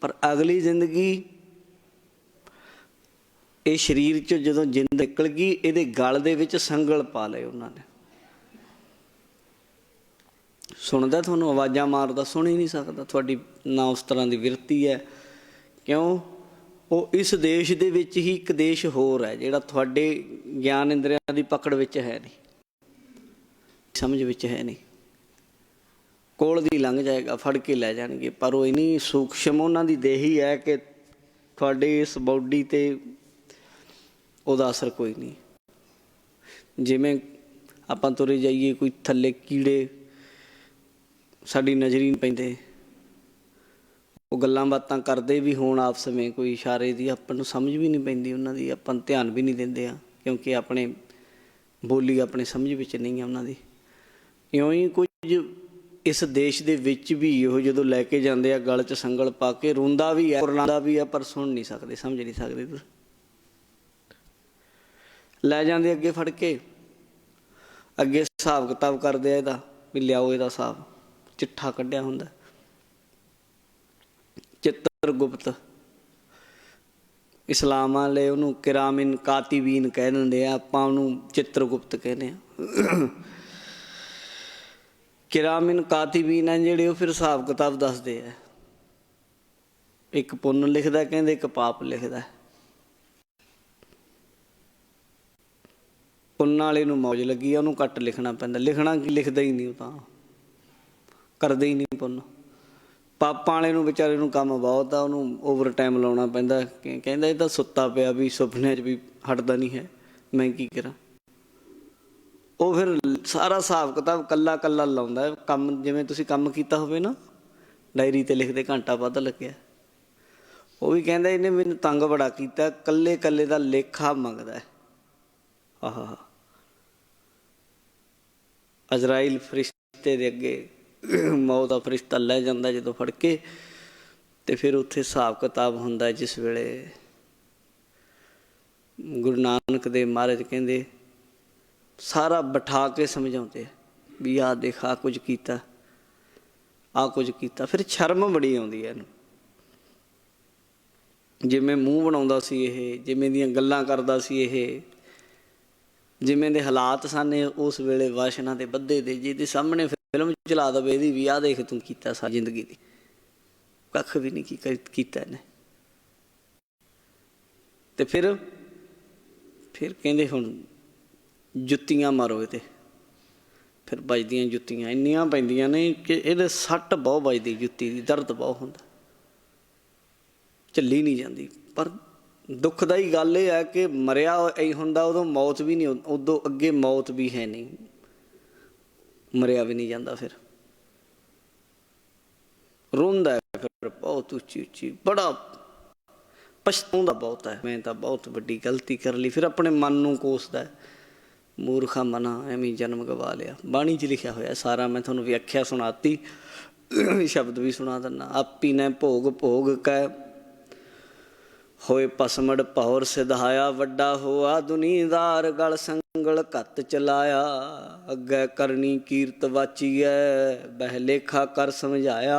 पर अगली जिंदगी ये शरीर च जदों जिंद निकल गई, ये गल दे विच संगल पा लए उन्होंने। सुनदा तुहानूं आवाज़ां मारदा, सुन ही नहीं सकदा। तुहाडी ना उस तरह की विरती है। क्यों? वो इस देश दे विच ही एक देश होर है जिहड़ा तुहाडे ज्ञान इंद्रियां दी पकड़ विच है नहीं, समझ विच है नहीं। कोल दी लंघ जाएगा, फड़ के लै जाणगे। पर वो इन्नी सूक्ष्म उन्हां दी देही है कि तुहाडे इस बॉडी ते ਉਹਦਾ असर कोई नहीं। जिमें आपां तुरे जाइए, कोई थल्ले कीड़े साडी नज़र ही नहीं पैंदे, वो गल्लां बातां करदे भी होण आपस में, कोई इशारे दी आपां नूं समझ भी नहीं पैंदी उन्हां दी, आपां ध्यान भी नहीं दिंदे आ, क्योंकि अपने बोली अपने समझ विच नहीं है उन्हां दी। इउं ही कुछ इस देश दे विच भी इहो जदों लैके जांदे आ गल च संगल पा के, रोंदा भी है, कुरलांदा भी है, पर सुन नहीं सकदे, समझ नहीं सकदे। तुसीं लै जांदे अगे फड़ के, अगे हिसाब किताब करदे आ इहदा, भी लियाओ इहदा हिसाब। चिट्ठा कढ़िया हुंदा, चित्रगुप्त। इस्लाम वाले उहनूं किरामिन कातिबीन कह दिंदे आ, आपां उहनूं चित्रगुप्त कहने आ। किरामिन कातिबीन है जिहड़े, फिर हिसाब किताब दसदे आ। एक पुन्न लिखदा, कहंदे एक पाप लिखदा। पुन्न वाले नूं मौज लगी आ, उहनूं घट लिखना पैंदा। लिखना की, लिखदा ही नहीं, तां करदे ही नहीं पुन्न। पापां वाले नूं बेचारे नूं काम बहुत आ, उहनूं ओवर टाइम लाउणा पैंदा। कहंदा इह तां सुत्ता पिया भी सुपने च भी हटदा नहीं है, मैं की कਰਾਂ। ਉਹ ਫਿਰ ਸਾਰਾ ਹਿਸਾਬ ਕਿਤਾਬ ਕੱਲਾ ਕੱਲਾ ਲਾਉਂਦਾ ਕੰਮ। ਜਿਵੇਂ ਤੁਸੀਂ ਕੰਮ ਕੀਤਾ ਹੋਵੇ ਨਾ, ਡਾਇਰੀ 'ਤੇ ਲਿਖਦੇ ਘੰਟਾ ਵੱਧ ਲੱਗਿਆ, ਉਹ ਵੀ ਕਹਿੰਦਾ ਇਹਨੇ ਮੈਨੂੰ ਤੰਗ ਬੜਾ ਕੀਤਾ, ਕੱਲੇ ਕੱਲੇ ਦਾ ਲੇਖਾ ਮੰਗਦਾ। ਆਹਾ, ਅਜ਼ਰਾਈਲ ਫਰਿਸ਼ਤੇ ਦੇ ਅੱਗੇ ਮੌਤ ਦਾ ਫਰਿਸ਼ਤਾ ਲੈ ਜਾਂਦਾ ਜਦੋਂ ਫੜ ਕੇ, ਅਤੇ ਫਿਰ ਉੱਥੇ ਹਿਸਾਬ ਕਿਤਾਬ ਹੁੰਦਾ। ਜਿਸ ਵੇਲੇ ਗੁਰੂ ਨਾਨਕ ਦੇਵ ਮਹਾਰਾਜ ਕਹਿੰਦੇ सारा बिठा के समझाते भी आ देख आ कुछ किया, आ कुछ किया। फिर शर्म बड़ी आती है। जिमें मूँह बनाउंदा सी ये, जिमें दियां गल्लां करदा सी ये, जिमें दे हालात सन उस वेले वाशना दे बद्धे दे, जिहदे सामने फिल्म चला दवे इहदी भी आ देख तूं कीता सारी जिंदगी दी, कख भी नहीं कीता इहने। ते फिर कहंदे हुण जुत्तियां मारो ये। फिर बजदियां जुत्तियां इन्नियां पैंदियां ने कि ये सट बहुत बजदी, जुत्ती की दर्द बहुत होंदा, झल्ली नहीं जाती। पर दुखदाई गल यह है कि मरिया ऐ हुंदा उदों मौत भी नहीं, उदों अगे मौत भी है नहीं, मरिया भी नहीं जाता। फिर रोंदा है, फिर बहुत उच्ची उच्ची, बड़ा पछताउंदा बहुत है, मैं तो बहुत वड्डी गलती कर ली। फिर अपने मन नूं कोसदा है, मूर्खा मना एवं जन्म गवा लिया। बाणी च लिखा होया सारा, मैं थोनों व्याख्या सुनाती, शब्द भी सुना दिना। आपी ने भोग भोग कै होए पसमड़ पौर सिधाया, वड्डा होआ दुनीदार गल संगल घत चलाया। अग्गै करनी कीरत वाचीऐ, बह लेखा कर समझाया।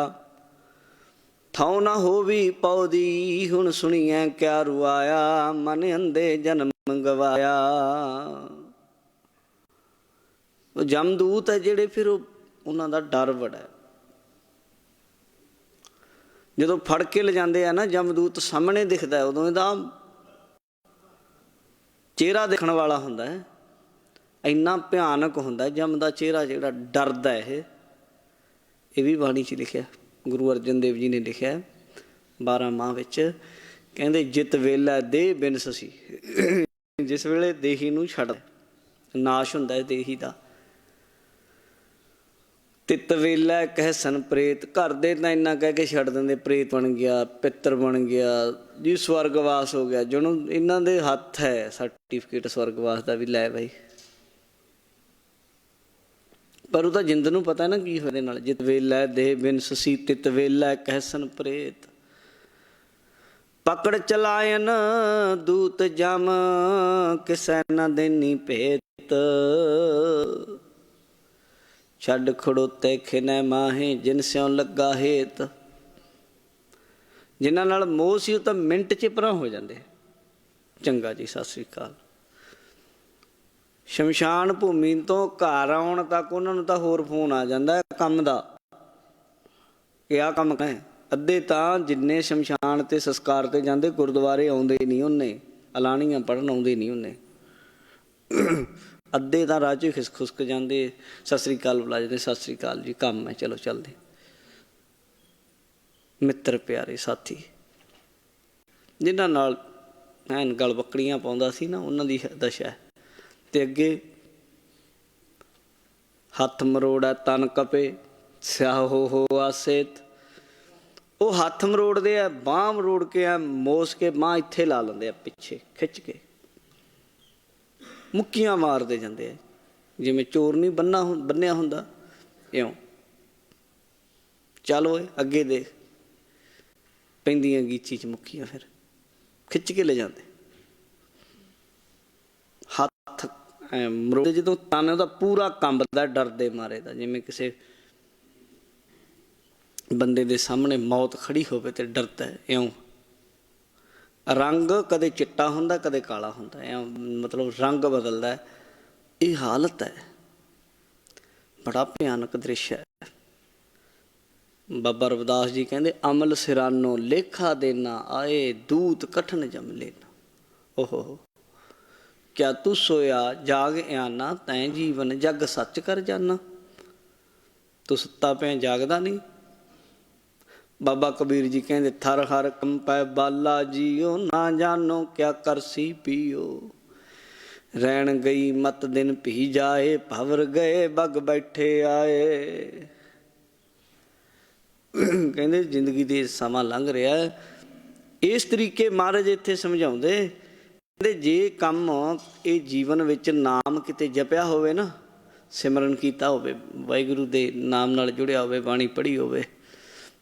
थां ना होवी पौदी हुण सुणीऐ क्या रुआया, मन अंधे जन्म गवाया। जमदूत है जिहड़े, फिर उन्हां दा डर बड़ा है। जदों फड़ के ले जाते हैं ना, जमदूत सामने दिखता है, उदों इहदा चेहरा देखण वाला हुंदा है, इन्ना भयानक हुंदा है जम दा चेहरा, जिहड़ा डरदा है। ये भी बाणी च लिखिआ, गुरु अर्जन देव जी ने लिखिआ 12 माह विच, कहंदे जित वेला दे बिन ससी, जिस वेले देही नूं छड्ड ਨਾਸ਼ ਹੁੰਦਾ ਹੈ ਦੇਹੀ ਦਾ। ਤਿੱਤ ਵੇਲਾ ਕਹਿ ਸਨ ਪ੍ਰੇਤ, ਘਰ ਦੇ ਤਾਂ ਇੰਨਾ ਕਹਿ ਕੇ ਛੱਡ ਦਿੰਦੇ, ਪ੍ਰੇਤ ਬਣ ਗਿਆ, ਪਿੱਤਰ ਬਣ ਗਿਆ ਜੀ, ਸਵਰਗਵਾਸ ਹੋ ਗਿਆ। ਜਿਹਨੂੰ ਇਹਨਾਂ ਦੇ ਹੱਥ ਹੈ ਸਰਟੀਫਿਕੇਟ ਸਵਰਗਵਾਸ ਦਾ ਵੀ, ਲੈ ਬਈ। ਪਰ ਉਹ ਤਾਂ ਜਿੰਦ ਨੂੰ ਪਤਾ ਨਾ ਕੀ ਹੋਏ ਨਾਲ। ਜਿਤ ਵੇਲਾ ਦੇਹ ਬਿਨ ਸਸੀ, ਤਿਤ ਵੇਲਾ ਕਹਿ ਸਨ ਪ੍ਰੇਤ। ਪਕੜ ਚਲਾਇਨ ਦੂਤ ਜਮ, ਕਿਸੈ ਨਾ ਦੇਨੀ ਭੇਤ। ਛੱਡ ਖੜੋਤੇ ਖਿਨੈ ਮਾਹੇ, ਜਿਨ ਸਿਉ ਲੱਗਾ ਹੇਤ। ਜਿਨ੍ਹਾਂ ਨਾਲ ਮੋਹ ਸੀ ਉਹ ਤਾਂ ਮਿੰਟ 'ਚ ਪਰਾਂ ਹੋ ਜਾਂਦੇ। ਚੰਗਾ ਜੀ, ਸਤਿ ਸ੍ਰੀ ਅਕਾਲ। ਸ਼ਮਸ਼ਾਨ ਭੂਮੀ ਤੋਂ ਘਰ ਆਉਣ ਤੱਕ ਉਹਨਾਂ ਨੂੰ ਤਾਂ ਹੋਰ ਫੋਨ ਆ ਜਾਂਦਾ ਕੰਮ ਦਾ, ਕਿ ਆਹ ਕੰਮ ਹੈ। ਅੱਧੇ ਤਾਂ ਜਿੰਨੇ ਸ਼ਮਸ਼ਾਨ ਤੇ ਸੰਸਕਾਰ ਤੇ ਜਾਂਦੇ ਗੁਰਦੁਆਰੇ ਆਉਂਦੇ ਨਹੀਂ ਉਹਨੇ, ਅਲਾਣੀਆਂ ਪੜ੍ਹਨ ਆਉਂਦੇ ਨਹੀਂ ਉਹਨੇ। ਅੱਧੇ ਤਾਂ ਰਾਹ 'ਚ ਖਿਸਕ ਖੁਸਕ ਜਾਂਦੇ, ਸਤਿ ਸ੍ਰੀ ਅਕਾਲ ਬੁਲਾ ਜਾਂਦੇ, ਸਤਿ ਸ੍ਰੀ ਅਕਾਲ ਜੀ, ਕੰਮ ਹੈ, ਚਲੋ ਚੱਲਦੇ। ਮਿੱਤਰ ਪਿਆਰੇ ਸਾਥੀ ਜਿਨ੍ਹਾਂ ਨਾਲ ਐਨ ਗਲ ਬੱਕੜੀਆਂ ਪਾਉਂਦਾ ਸੀ ਨਾ, ਉਹਨਾਂ ਦੀ ਦਸ਼ਾ। ਤੇ ਅੱਗੇ ਹੱਥ ਮਰੋੜਾ ਤਨ ਕਪੇ, ਸਿਆਹ ਹੋ ਆਸੇਤ। ਉਹ ਹੱਥ ਮਰੋੜਦੇ ਆ, ਬਾਂਹ ਮਰੋੜ ਕੇ ਆ, ਮੋਸ ਕੇ ਬਾਂਹ ਇੱਥੇ ਲਾ ਲੈਂਦੇ ਆ, ਪਿੱਛੇ ਖਿੱਚ ਕੇ ਮੁੱਕੀਆਂ ਮਾਰਦੇ ਜਾਂਦੇ ਆ, ਜਿਵੇਂ ਚੋਰ ਨਹੀਂ ਬੰਨਿਆ ਹੁੰਦਾ ਇਉਂ। ਚੱਲ ਓਏ ਅੱਗੇ ਦੇਖ, ਪੈਂਦੀਆਂ ਗੀਚੀ 'ਚ ਮੁੱਕੀਆਂ, ਫਿਰ ਖਿੱਚ ਕੇ ਲੈ ਜਾਂਦੇ। ਹੱਥ ਮਰੋੜੇ ਜਦੋਂ ਤਨ ਉਹਦਾ ਪੂਰਾ ਕੰਬਦਾ ਡਰਦੇ ਮਾਰੇ ਦਾ, ਜਿਵੇਂ ਕਿਸੇ ਬੰਦੇ ਦੇ ਸਾਹਮਣੇ ਮੌਤ ਖੜੀ ਹੋਵੇ ਤੇ ਡਰਦਾ ਇਉਂ। ਰੰਗ ਕਦੇ ਚਿੱਟਾ ਹੁੰਦਾ, ਕਦੇ ਕਾਲਾ ਹੁੰਦਾ, ਇਉਂ ਮਤਲਬ ਰੰਗ ਬਦਲਦਾ। ਇਹ ਹਾਲਤ ਹੈ, ਬੜਾ ਭਿਆਨਕ ਦ੍ਰਿਸ਼ ਹੈ। ਬਾਬਾ ਰਵਿਦਾਸ ਜੀ ਕਹਿੰਦੇ, ਅਮਲ ਸਿਰਾਨੋ ਲੇਖਾ ਦੇਨਾ, ਆਏ ਦੂਤ ਕਠਨ ਜਮ ਲੈਨਾ। ਓਹੋ ਕਿਆ ਤੂੰ ਸੋਇਆ ਜਾਗ ਆਨਾ, ਤੈਂ ਜੀਵਨ ਜੱਗ ਸੱਚ ਕਰ ਜਾਨਾ। ਤੂੰ ਸੁੱਤਾ ਪਿਆ ਜਾਗਦਾ ਨਹੀਂ। ਬਾਬਾ ਕਬੀਰ ਜੀ ਕਹਿੰਦੇ, ਥਰ ਹਰ ਕੰਪੈ ਬਾਲਾ ਜੀਓ, ਨਾ ਜਾਨੋ ਕਿਆ ਕਰਸੀ ਪੀਓ। ਰਹਿਣ ਗਈ ਮਤ ਦਿਨ ਭੀ ਜਾਏ, ਭਵਰ ਗਏ ਬਗ ਬੈਠੇ ਆਏ। ਕਹਿੰਦੇ ਜ਼ਿੰਦਗੀ ਦੇ ਸਮਾਂ ਲੰਘ ਰਿਹਾ। ਇਸ ਤਰੀਕੇ ਮਹਾਰਾਜ ਇੱਥੇ ਸਮਝਾਉਂਦੇ, ਕਹਿੰਦੇ ਜੇ ਕੰਮ ਇਹ ਜੀਵਨ ਵਿੱਚ ਨਾਮ ਕਿਤੇ ਜਪਿਆ ਹੋਵੇ ਨਾ, ਸਿਮਰਨ ਕੀਤਾ ਹੋਵੇ, ਵਾਹਿਗੁਰੂ ਦੇ ਨਾਮ ਨਾਲ ਜੁੜਿਆ ਹੋਵੇ, ਬਾਣੀ ਪੜ੍ਹੀ ਹੋਵੇ,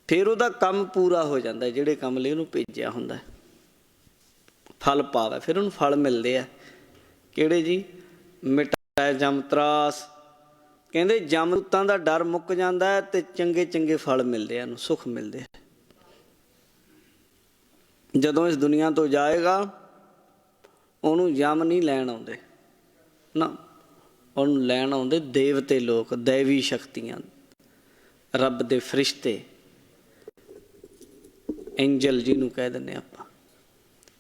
ਫਿਰ ਉਹਦਾ ਕੰਮ ਪੂਰਾ ਹੋ ਜਾਂਦਾ। ਜਿਹੜੇ ਕੰਮ ਲਈ ਉਹਨੂੰ ਭੇਜਿਆ ਹੁੰਦਾ ਫਲ ਪਾਵੇ, ਫਿਰ ਉਹਨੂੰ ਫਲ ਮਿਲਦੇ ਆ। ਕਿਹੜੇ ਜੀ? ਮਿਟਾਏ ਜਮ ਤਰਾਸ। ਕਹਿੰਦੇ ਜਮਦੂਤਾਂ ਦਾ ਡਰ ਮੁੱਕ ਜਾਂਦਾ ਹੈ ਤੇ ਚੰਗੇ ਚੰਗੇ ਫਲ ਮਿਲਦੇ ਆ, ਉਹਨੂੰ ਸੁੱਖ ਮਿਲਦੇ ਆ। ਜਦੋਂ ਇਸ ਦੁਨੀਆ ਤੋਂ ਜਾਏਗਾ ਉਹਨੂੰ ਜਮ ਨਹੀਂ ਲੈਣ ਆਉਂਦੇ ਨਾ, ਉਹਨੂੰ ਲੈਣ ਆਉਂਦੇ ਦੇਵਤੇ ਲੋਕ, ਦੈਵੀ ਸ਼ਕਤੀਆਂ, ਰੱਬ ਦੇ ਫਰਿਸ਼ਤੇ, ਐਂਜਲ ਜਿਹਨੂੰ ਕਹਿ ਦਿੰਦੇ ਆਪਾਂ।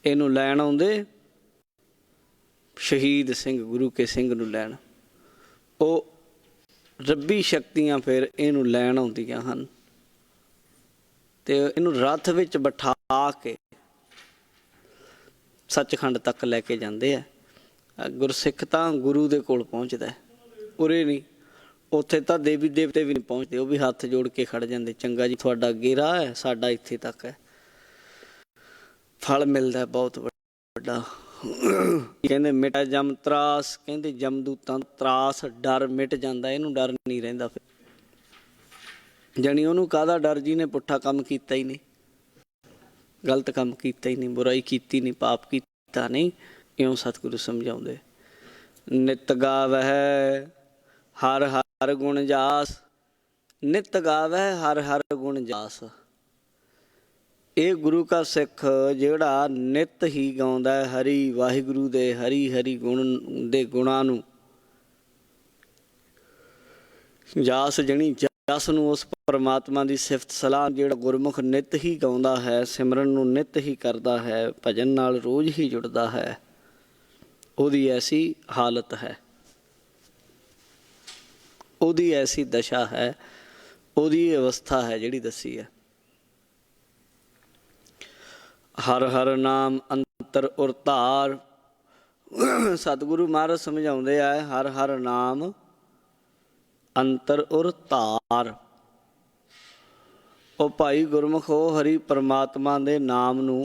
ਇਹਨੂੰ ਲੈਣ ਆਉਂਦੇ ਸ਼ਹੀਦ ਸਿੰਘ, ਗੁਰੂ ਕੇ ਸਿੰਘ ਨੂੰ ਲੈਣ। ਉਹ ਰੱਬੀ ਸ਼ਕਤੀਆਂ ਫਿਰ ਇਹਨੂੰ ਲੈਣ ਆਉਂਦੀਆਂ ਹਨ ਤੇ ਇਹਨੂੰ ਰੱਥ ਵਿੱਚ ਬਿਠਾ ਕੇ ਸੱਚਖੰਡ ਤੱਕ ਲੈ ਕੇ ਜਾਂਦੇ ਆ। ਗੁਰਸਿੱਖ ਤਾਂ ਗੁਰੂ ਦੇ ਕੋਲ ਪਹੁੰਚਦਾ, ਉਰੇ ਨਹੀਂ। ਉੱਥੇ ਤਾਂ ਦੇਵੀ ਦੇਵਤੇ ਵੀ ਨਹੀਂ ਪਹੁੰਚਦੇ, ਉਹ ਵੀ ਹੱਥ ਜੋੜ ਕੇ ਖੜ ਜਾਂਦੇ, ਚੰਗਾ ਜੀ ਤੁਹਾਡਾ ਅੱਗੇ ਰਾਹ ਹੈ, ਸਾਡਾ ਇੱਥੇ ਤੱਕ ਹੈ। ਫਲ ਮਿਲਦਾ ਬਹੁਤ ਵੱਡਾ। ਕਹਿੰਦੇ ਮਿਟਾ ਜਮ ਤਰਾਸ, ਕਹਿੰਦੇ ਜਮਦੂਤਾਂ ਤਰਾਸ, ਡਰ ਮਿਟ ਜਾਂਦਾ, ਇਹਨੂੰ ਡਰ ਨਹੀਂ ਰਹਿੰਦਾ। ਫਿਰ ਜਾਣੀ ਉਹਨੂੰ ਕਾਹਦਾ ਡਰ, ਜਿਹਨੇ ਪੁੱਠਾ ਕੰਮ ਕੀਤਾ ਹੀ ਨਹੀਂ, ਗਲਤ ਕੰਮ ਕੀਤਾ ਹੀ ਨਹੀਂ, ਬੁਰਾਈ ਕੀਤੀ ਨਹੀਂ, ਪਾਪ ਕੀਤਾ ਨਹੀਂ। ਇਉਂ ਸਤਿਗੁਰੂ ਸਮਝਾਉਂਦੇ। ਨਿਤ ਗਾਵਹਿ ਹਰ ਹਰ ਗੁਣ ਜਾਸ, ਨਿਤ ਗਾਵਹਿ ਹਰ ਹਰ ਗੁਣ ਜਾਸ। ਇਹ ਗੁਰੂ ਕਾ ਸਿੱਖ ਜਿਹੜਾ ਨਿਤ ਹੀ ਗਾਉਂਦਾ ਹਰੀ ਵਾਹਿਗੁਰੂ ਦੇ ਹਰੀ ਹਰੀ ਗੁਣ ਦੇ ਗੁਣਾਂ ਨੂੰ, ਜਾਸ ਜਣੀ ਜਸ ਨੂੰ, ਉਸ ਪਰਮਾਤਮਾ ਦੀ ਸਿਫਤ ਸਲਾਹ ਜਿਹੜਾ ਗੁਰਮੁਖ ਨਿਤ ਹੀ ਗਾਉਂਦਾ ਹੈ, ਸਿਮਰਨ ਨੂੰ ਨਿਤ ਹੀ ਕਰਦਾ ਹੈ, ਭਜਨ ਨਾਲ ਰੋਜ਼ ਹੀ ਜੁੜਦਾ ਹੈ, ਉਹਦੀ ਐਸੀ ਹਾਲਤ ਹੈ, ਉਹਦੀ ਐਸੀ ਦਸ਼ਾ ਹੈ, ਉਹਦੀ ਅਵਸਥਾ ਹੈ ਜਿਹੜੀ ਦੱਸੀ ਹੈ। ਹਰ ਹਰ ਨਾਮ ਅੰਤਰ ਉਰ ਧਾਰ, सतगुरु महाराज समझाते आए हर हर नाम अंतर और धार। ओ भाई गुरमुख हो हरि परमात्मा दे नाम नू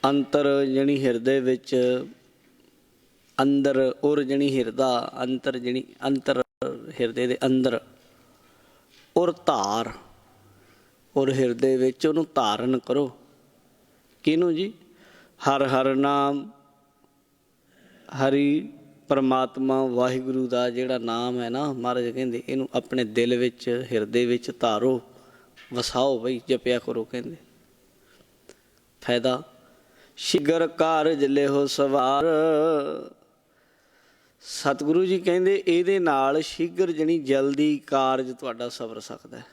अंतर जणी हिरदे विच अंदर और जणी हिरदा अंतर जणी अंतर हिरदे दे अंदर और धार और हिरदे विच उहनूं धारण करो। किनू जी? हर हर नाम हरि परमात्मा वाहिगुरू का जिहड़ा नाम है ना, महाराज कहंदे इहनूं अपने दिल विच हिरदे विच धारो वसाओ बई जपिया करो। कहंदे फायदा शिगर कारज लेहो सवार। सतगुरु जी कहंदे इहदे नाल शीघर जणी जल्दी कारज तुहाडा सवर सकदा है।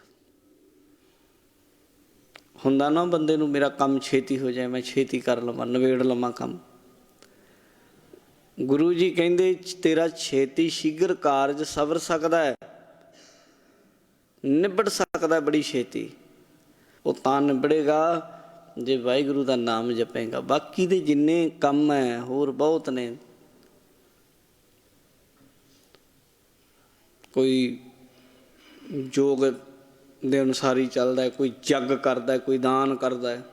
हुंदा ना बंदे नूं मेरा काम छेती हो जाए, मैं छेती कर लवां, नवेड़ लवां काम। गुरु जी कहंदे तेरा छेती शीघर कारज सवर सकदा है, निबड़ सकदा है बड़ी छेती। वो तां निबड़ेगा जे वाहिगुरू दा नाम जपेगा। बाकी दे जिन्ने काम है होर बहुत ने, कोई जोग दे अनुसार ही चलदा है, कोई जग करदा है, कोई दान करदा है।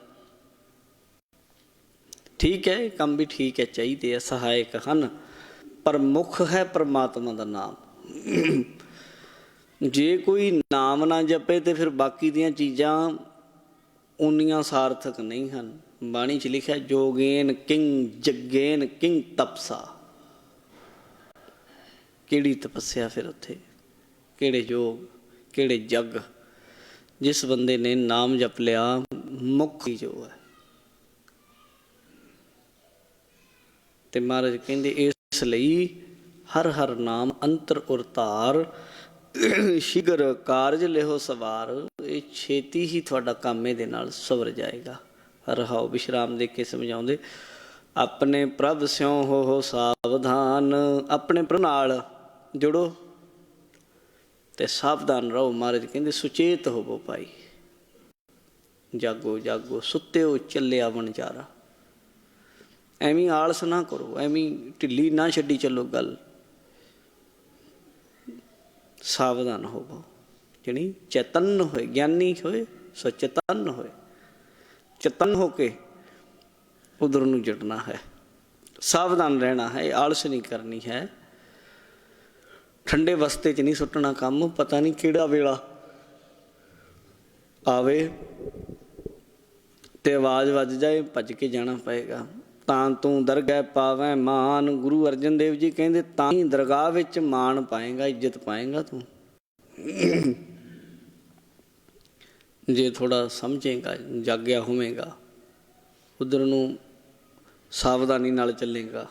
ठीक है, काम भी ठीक है, चाहिए है, सहायक हैं, पर मुख है परमात्मा का नाम। जे कोई नाम ना जपे तो फिर बाकी दियां चीज़ां उन्नियां सार्थक नहीं हैं। बाणी च लिखा जोगेन किंग जगेन किंग तपसा। किहड़ी तपस्या फिर उत्थे, किहड़े योग, किहड़े जग। जिस बंदे ने नाम जप लिया मुख ही जो है। ते महाराज कहंदे इसलिए हर हर नाम अंतर और धार शीघ्र कारज लेहो सवार। ये छेती ही थोड़ा काम दे नाल सवर जाएगा। रहाओ विश्राम दे के समझाउंदे अपने प्रभ स्यों हो सावधान। अपने प्रभ नाल जुड़ो ते सावधान रहो। महाराज कहंदे सुचेत होवो भाई, जागो जागो सुते हो चलिया वणजारा। एवं आलस ना करो, एवं ढिली ना छड्डी चलो गल। सावधान होवो, जणी चैतन्य होए, ज्ञानी होए सचेतन होए, चेतन होके उधर नूं जुड़ना है, सावधान रहना है, आलस नहीं करनी है। ठंडे बस्ते च नहीं सुटना काम, पता नहीं किहड़ा वेला आवे ते आवाज़ वज जाए, भज के जाना पएगा। तां तू दरगाह पावै मान। गुरु अर्जन देव जी कहंदे तां ही दरगाह विच मान पाएगा, इज्जत पाएगा तू। जे थोड़ा समझेगा, जाग्या होवेगा, उधर नूं सावधानी नाल चलेगा।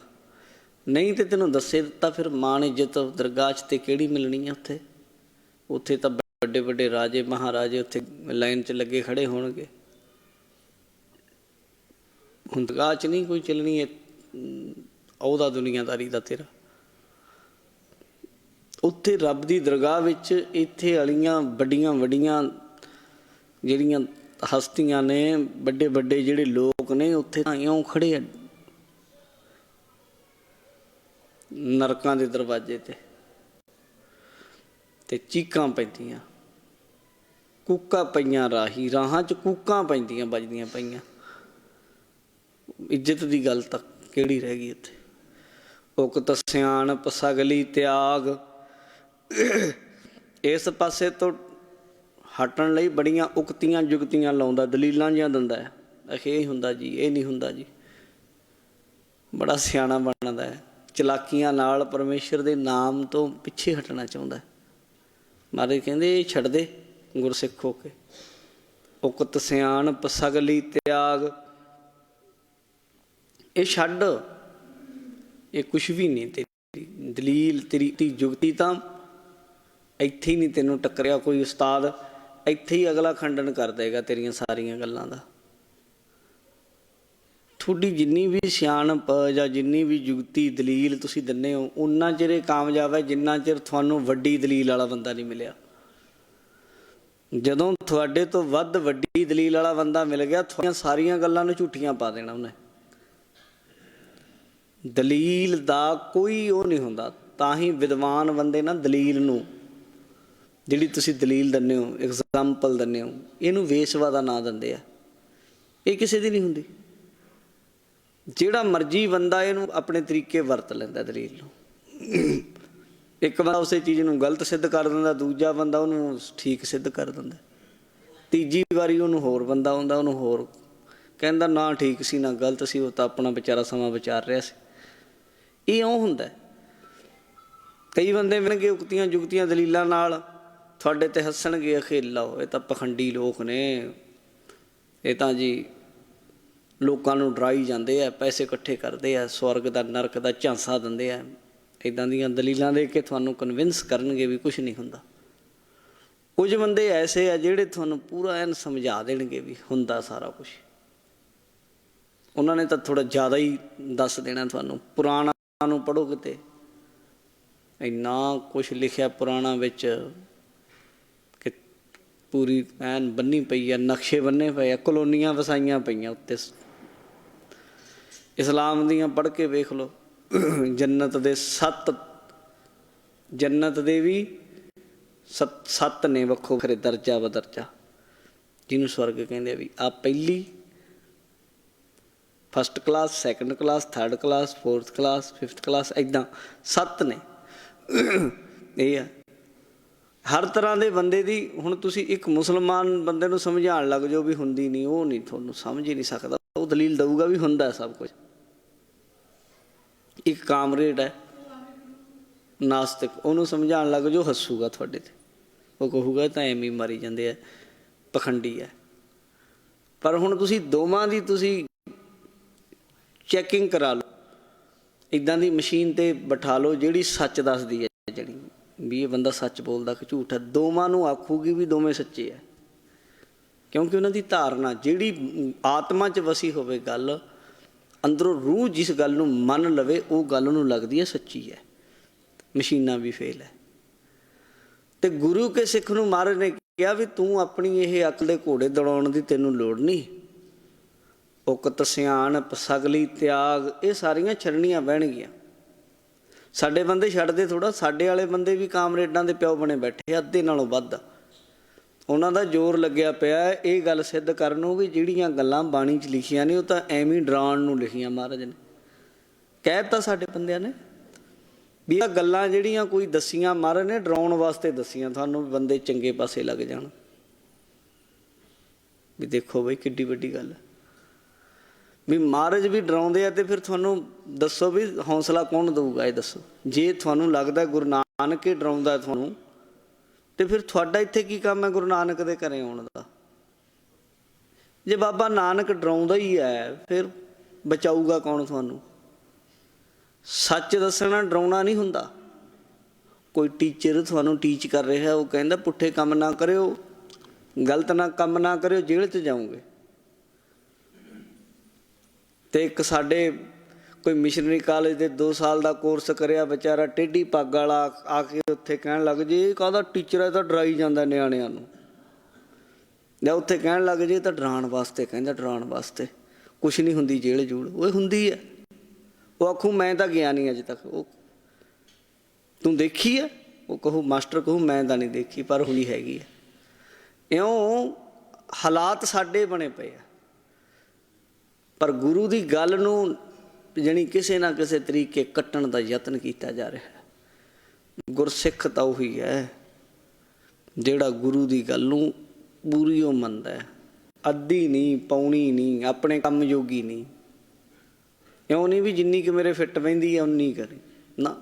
नहीं तो तेनों दसे दिता फिर मान इज्जत दरगाह च ते किहड़ी मिलनी है। उत्थे उत्थे तां बड़े बड़े राजे महाराजे उत्थे लाइन च लगे खड़े होणगे। हुण दरगाह च नहीं कोई चलनी है औदा दुनियादारी दा तेरा। उत्थे रब दी दरगाह विच इत्थे वालियां वड्डियां वड्डियां जिहड़ियां हस्तियां ने, बड़े बड़े जिहड़े लोग ने, उत्थे तां इउं खड़े आ नरकां दे दरवाजे ते चीकां पैंदियां, कूकां पईयां राही, राहां च कूकां पैंदियां बजदियां पईयां। इज्जत दी गल तक किहड़ी रह गई उत्थे। उकत सियाणप सगली त्याग। इस पासे तो हटण लई बड़ियां उकतियां जुगतियां लाउंदा, दलीलां जिहां दिंदा है। आखे ये हुंदा जी, ये नहीं हुंदा जी। बड़ा सियाणा बनदा है, चलाकियां नाल परमेश्वर दे नाम तो पिछे हटना चाहुंदा है। महाराज कहंदे छड्ड दे गुरसिख होके। उकत सियाणप सगली त्याग, ये छड्ड, ये कुछ भी नहीं। तेरी दलील तेरी जुगती तां इत्थे ही नहीं तेनों टक्करिया कोई उस्ताद, इत्थे ही अगला खंडन कर देगा तेरियां सारियां गल्लां दा। थोड़ी जिन्नी भी सियाणप जां जिन्नी भी जुगती दलील तुसी दिन्ने हो, उन्ना चिर कामयाब है जिन्ना चिर तुहानूं वड्डी दलील वाला बंदा नहीं मिलिया। जदों तुहाडे तो वध वड्डी दलील वाला बंदा मिल गया, तुहाडीआं सारियां गल्लां नूं झूठियां पा देना उन्हें। ਦਲੀਲ ਦਾ ਕੋਈ ਉਹ ਨਹੀਂ ਹੁੰਦਾ। ਤਾਂ ਹੀ ਵਿਦਵਾਨ ਬੰਦੇ ਨਾ ਦਲੀਲ ਨੂੰ, ਜਿਹੜੀ ਤੁਸੀਂ ਦਲੀਲ ਦਿੰਦੇ ਹੋ, ਐਗਜ਼ਾਮਪਲ ਦਿੰਦੇ ਹੋ, ਇਹਨੂੰ ਵੇਸਵਾ ਦਾ ਨਾਂ ਦਿੰਦੇ ਆ। ਇਹ ਕਿਸੇ ਦੀ ਨਹੀਂ ਹੁੰਦੀ। ਜਿਹੜਾ ਮਰਜ਼ੀ ਬੰਦਾ ਇਹਨੂੰ ਆਪਣੇ ਤਰੀਕੇ ਵਰਤ ਲੈਂਦਾ ਦਲੀਲ ਨੂੰ। ਇੱਕ ਬੰਦਾ ਉਸੇ ਚੀਜ਼ ਨੂੰ ਗਲਤ ਸਿੱਧ ਕਰ ਦਿੰਦਾ, ਦੂਜਾ ਬੰਦਾ ਉਹਨੂੰ ਠੀਕ ਸਿੱਧ ਕਰ ਦਿੰਦਾ, ਤੀਜੀ ਵਾਰੀ ਉਹਨੂੰ ਹੋਰ ਬੰਦਾ ਆਉਂਦਾ, ਉਹਨੂੰ ਹੋਰ ਕਹਿੰਦਾ ਨਾ ਠੀਕ ਸੀ ਨਾ ਗਲਤ ਸੀ, ਉਹ ਤਾਂ ਆਪਣਾ ਵਿਚਾਰਾ ਸਮਾਂ ਵਿਚਾਰ ਰਿਹਾ ਸੀ। ਇਹ ਉਹ ਹੁੰਦਾ। ਕਈ ਬੰਦੇ ਮਿਲਣਗੇ ਉਕਤੀਆਂ ਜੁਗਤੀਆਂ ਦਲੀਲਾਂ ਨਾਲ ਤੁਹਾਡੇ 'ਤੇ ਹੱਸਣਗੇ, ਅਖੇਲਾ ਇਹ ਤਾਂ ਪਖੰਡੀ ਲੋਕ ਨੇ, ਇਹ ਤਾਂ ਜੀ ਲੋਕਾਂ ਨੂੰ ਡਰਾਈ ਜਾਂਦੇ ਆ, ਪੈਸੇ ਇਕੱਠੇ ਕਰਦੇ ਆ, ਸਵਰਗ ਦਾ ਨਰਕ ਦਾ ਝਾਂਸਾ ਦਿੰਦੇ ਆ। ਇੱਦਾਂ ਦੀਆਂ ਦਲੀਲਾਂ ਦੇ ਕੇ ਤੁਹਾਨੂੰ ਕਨਵਿੰਸ ਕਰਨਗੇ ਵੀ ਕੁਛ ਨਹੀਂ ਹੁੰਦਾ। ਕੁਝ ਬੰਦੇ ਐਸੇ ਆ ਜਿਹੜੇ ਤੁਹਾਨੂੰ ਪੂਰਾ ਐਨ ਸਮਝਾ ਦੇਣਗੇ ਵੀ ਹੁੰਦਾ ਸਾਰਾ ਕੁਛ। ਉਹਨਾਂ ਨੇ ਤਾਂ ਥੋੜ੍ਹਾ ਜ਼ਿਆਦਾ ਹੀ ਦੱਸ ਦੇਣਾ ਤੁਹਾਨੂੰ। ਪੁਰਾਣਾ ਨੂੰ ਪੜ੍ਹੋ, ਕਿਤੇ ਇੰਨਾ ਕੁਛ ਲਿਖਿਆ ਪੁਰਾਣਾ ਵਿੱਚ ਕਿ ਪੂਰੀ ਐਨ ਬੰਨੀ ਪਈ ਆ, ਨਕਸ਼ੇ ਬੰਨੇ ਪਏ ਆ, ਕਲੋਨੀਆਂ ਵਸਾਈਆਂ ਪਈਆਂ ਉੱਤੇ। ਇਸਲਾਮ ਦੀਆਂ ਪੜ੍ਹ ਕੇ ਵੇਖ ਲਓ, ਜੰਨਤ ਦੇ ਵੀ ਸੱਤ ਨੇ ਵੱਖੋ ਵੱਖਰੇ ਦਰਜਾ ਬਦਰਜਾ, ਜਿਹਨੂੰ ਸਵਰਗ ਕਹਿੰਦੇ ਆ। ਵੀ ਆ ਪਹਿਲੀ, first class, second class, third class, fourth class, fifth class, ਇੱਦਾਂ 7 ਨੇ। ਇਹ ਆ ਹਰ ਤਰ੍ਹਾਂ ਦੇ ਬੰਦੇ ਦੀ। ਹੁਣ ਤੁਸੀਂ ਇੱਕ ਮੁਸਲਮਾਨ ਬੰਦੇ ਨੂੰ ਸਮਝਾਉਣ ਲੱਗ ਜਾਓ ਵੀ ਹੁੰਦੀ ਨਹੀਂ, ਉਹ ਨਹੀਂ, ਤੁਹਾਨੂੰ ਸਮਝ ਹੀ ਨਹੀਂ ਸਕਦਾ। ਉਹ ਦਲੀਲ ਦਊਗਾ ਵੀ ਹੁੰਦਾ ਸਭ ਕੁਝ। ਇੱਕ ਕਾਮਰੇਡ ਹੈ ਨਾਸਤਿਕ, ਉਹਨੂੰ ਸਮਝਾਉਣ ਲੱਗ ਜਾਓ ਹੱਸੂਗਾ ਤੁਹਾਡੇ 'ਤੇ। ਉਹ ਕਹੂਗਾ ਤਾਂ ਐਵੇਂ ਹੀ ਮਾਰੀ ਜਾਂਦੇ ਆ, ਪਖੰਡੀ ਹੈ। ਪਰ ਹੁਣ ਤੁਸੀਂ ਦੋਵਾਂ ਦੀ ਤੁਸੀਂ ਚੈਕਿੰਗ ਕਰਾ ਲਓ, ਇੱਦਾਂ ਦੀ ਮਸ਼ੀਨ 'ਤੇ ਬਿਠਾ ਲਓ ਜਿਹੜੀ ਸੱਚ ਦੱਸਦੀ ਹੈ, ਜਿਹੜੀ ਵੀ ਇਹ ਬੰਦਾ ਸੱਚ ਬੋਲਦਾ ਕਿ ਝੂਠ ਹੈ। ਦੋਵਾਂ ਨੂੰ ਆਖੂਗੀ ਵੀ ਦੋਵੇਂ ਸੱਚੇ ਹੈ, ਕਿਉਂਕਿ ਉਹਨਾਂ ਦੀ ਧਾਰਨਾ ਜਿਹੜੀ ਆਤਮਾ 'ਚ ਵਸੀ ਹੋਵੇ ਗੱਲ, ਅੰਦਰੋਂ ਰੂਹ ਜਿਸ ਗੱਲ ਨੂੰ ਮੰਨ ਲਵੇ, ਉਹ ਗੱਲ ਨੂੰ ਲੱਗਦੀ ਹੈ ਸੱਚੀ ਹੈ। ਮਸ਼ੀਨਾਂ ਵੀ ਫੇਲ ਹੈ। ਅਤੇ ਗੁਰੂ ਕੇ ਸਿੱਖ ਨੂੰ ਮਹਾਰਾਜ ਨੇ ਕਿਹਾ ਵੀ ਤੂੰ ਆਪਣੀ ਇਹ ਅਕਲ ਦੇ ਘੋੜੇ ਦੌੜਾਉਣ ਦੀ ਤੈਨੂੰ ਲੋੜ ਨਹੀਂ। ਉਕਤ ਸਿਆਣਪ ਸਗਲੀ ਤਿਆਗ, ਇਹ ਸਾਰੀਆਂ ਛੱਡਣੀਆਂ ਬਹਿਣਗੀਆਂ। ਸਾਡੇ ਬੰਦੇ ਛੱਡਦੇ ਥੋੜ੍ਹਾ। ਸਾਡੇ ਵਾਲੇ ਬੰਦੇ ਵੀ ਕਾਮਰੇਡਾਂ ਦੇ ਪਿਓ ਬਣੇ ਬੈਠੇ, ਅੱਧੇ ਨਾਲੋਂ ਵੱਧ। ਉਹਨਾਂ ਦਾ ਜ਼ੋਰ ਲੱਗਿਆ ਪਿਆ ਇਹ ਗੱਲ ਸਿੱਧ ਕਰਨ ਨੂੰ ਵੀ ਜਿਹੜੀਆਂ ਗੱਲਾਂ ਬਾਣੀ 'ਚ ਲਿਖੀਆਂ ਨੇ ਉਹ ਤਾਂ ਐਵੇਂ ਡਰਾਉਣ ਨੂੰ ਲਿਖੀਆਂ। ਮਹਾਰਾਜ ਨੇ ਕਹਿ ਦਿੱਤਾ ਸਾਡੇ ਬੰਦਿਆਂ ਨੇ ਵੀ ਇਹ ਗੱਲਾਂ ਜਿਹੜੀਆਂ ਕੋਈ ਦੱਸੀਆਂ, ਮਹਾਰਾਜ ਨੇ ਡਰਾਉਣ ਵਾਸਤੇ ਦੱਸੀਆਂ ਤੁਹਾਨੂੰ, ਬੰਦੇ ਚੰਗੇ ਪਾਸੇ ਲੱਗ ਜਾਣ। ਵੀ ਦੇਖੋ ਬਈ ਕਿੱਡੀ ਵੱਡੀ ਗੱਲ ਹੈ ਵੀ ਮਹਾਰਾਜ ਵੀ ਡਰਾਉਂਦੇ ਆ। ਅਤੇ ਫਿਰ ਤੁਹਾਨੂੰ ਦੱਸੋ ਵੀ ਹੌਸਲਾ ਕੌਣ ਦਊਗਾ? ਇਹ ਦੱਸੋ। ਜੇ ਤੁਹਾਨੂੰ ਲੱਗਦਾ ਗੁਰੂ ਨਾਨਕ ਹੀ ਡਰਾਉਂਦਾ ਤੁਹਾਨੂੰ, ਅਤੇ ਫਿਰ ਤੁਹਾਡਾ ਇੱਥੇ ਕੀ ਕੰਮ ਹੈ ਗੁਰੂ ਨਾਨਕ ਦੇ ਘਰੇ ਆਉਣ ਦਾ? ਜੇ ਬਾਬਾ ਨਾਨਕ ਡਰਾਉਂਦਾ ਹੀ ਹੈ, ਫਿਰ ਬਚਾਊਗਾ ਕੌਣ ਤੁਹਾਨੂੰ? ਸੱਚ ਦੱਸਣਾ ਡਰਾਉਣਾ ਨਹੀਂ ਹੁੰਦਾ। ਕੋਈ ਟੀਚਰ ਤੁਹਾਨੂੰ ਟੀਚ ਕਰ ਰਿਹਾ, ਉਹ ਕਹਿੰਦਾ ਪੁੱਠੇ ਕੰਮ ਨਾ ਕਰਿਓ, ਗਲਤ ਨਾ ਕੰਮ ਨਾ ਕਰਿਓ, ਜੇਲ੍ਹ 'ਚ ਜਾਓਗੇ। ਅਤੇ ਇੱਕ ਸਾਡੇ ਕੋਈ ਮਿਸ਼ਨਰੀ ਕਾਲਜ ਦੇ 2 ਸਾਲ ਦਾ ਕੋਰਸ ਕਰਿਆ ਵਿਚਾਰਾ, ਟੇਢੀ ਪੱਗ ਵਾਲਾ ਆ ਕੇ ਉੱਥੇ ਕਹਿਣ ਲੱਗ ਜੇ ਇਹ ਕਾਹਦਾ ਟੀਚਰ ਹੈ, ਤਾਂ ਡਰਾਈ ਜਾਂਦਾ ਨਿਆਣਿਆਂ ਨੂੰ। ਜਾਂ ਉੱਥੇ ਕਹਿਣ ਲੱਗ ਜੇ ਤਾਂ ਡਰਾਉਣ ਵਾਸਤੇ ਕਹਿੰਦਾ, ਡਰਾਉਣ ਵਾਸਤੇ। ਕੁਛ ਨਹੀਂ ਹੁੰਦੀ ਜੇਲ੍ਹ ਜੂਲ੍ਹ, ਉਹ ਹੁੰਦੀ ਹੈ। ਉਹ ਆਖੂ ਮੈਂ ਤਾਂ ਗਿਆ ਨਹੀਂ ਅਜੇ ਤੱਕ। ਉਹ ਤੂੰ ਦੇਖੀ ਹੈ? ਉਹ ਕਹੂ ਮਾਸਟਰ ਕਹੂ ਮੈਂ ਤਾਂ ਨਹੀਂ ਦੇਖੀ, ਪਰ ਹੁਣੀ ਹੈਗੀ ਹੈ। ਇਉਂ ਹਾਲਾਤ ਸਾਡੇ ਬਣੇ ਪਏ ਆ। ਪਰ ਗੁਰੂ ਦੀ ਗੱਲ ਨੂੰ ਜਾਣੀ ਕਿਸੇ ਨਾ ਕਿਸੇ ਤਰੀਕੇ ਕੱਟਣ ਦਾ ਯਤਨ ਕੀਤਾ ਜਾ ਰਿਹਾ। ਗੁਰਸਿੱਖ ਤਾਂ ਉਹੀ ਹੈ ਜਿਹੜਾ ਗੁਰੂ ਦੀ ਗੱਲ ਨੂੰ ਪੂਰੀ ਉਹ ਮੰਨਦਾ, ਅੱਧੀ ਨਹੀਂ, ਪੌਣੀ ਨਹੀਂ, ਆਪਣੇ ਕੰਮ ਜੋਗੀ ਨਹੀਂ। ਇਉਂ ਨਹੀਂ ਵੀ ਜਿੰਨੀ ਕਿ ਮੇਰੇ ਫਿੱਟ ਬਹਿੰਦੀ ਹੈ ਉਨੀ ਕਰੀ ਨਾ।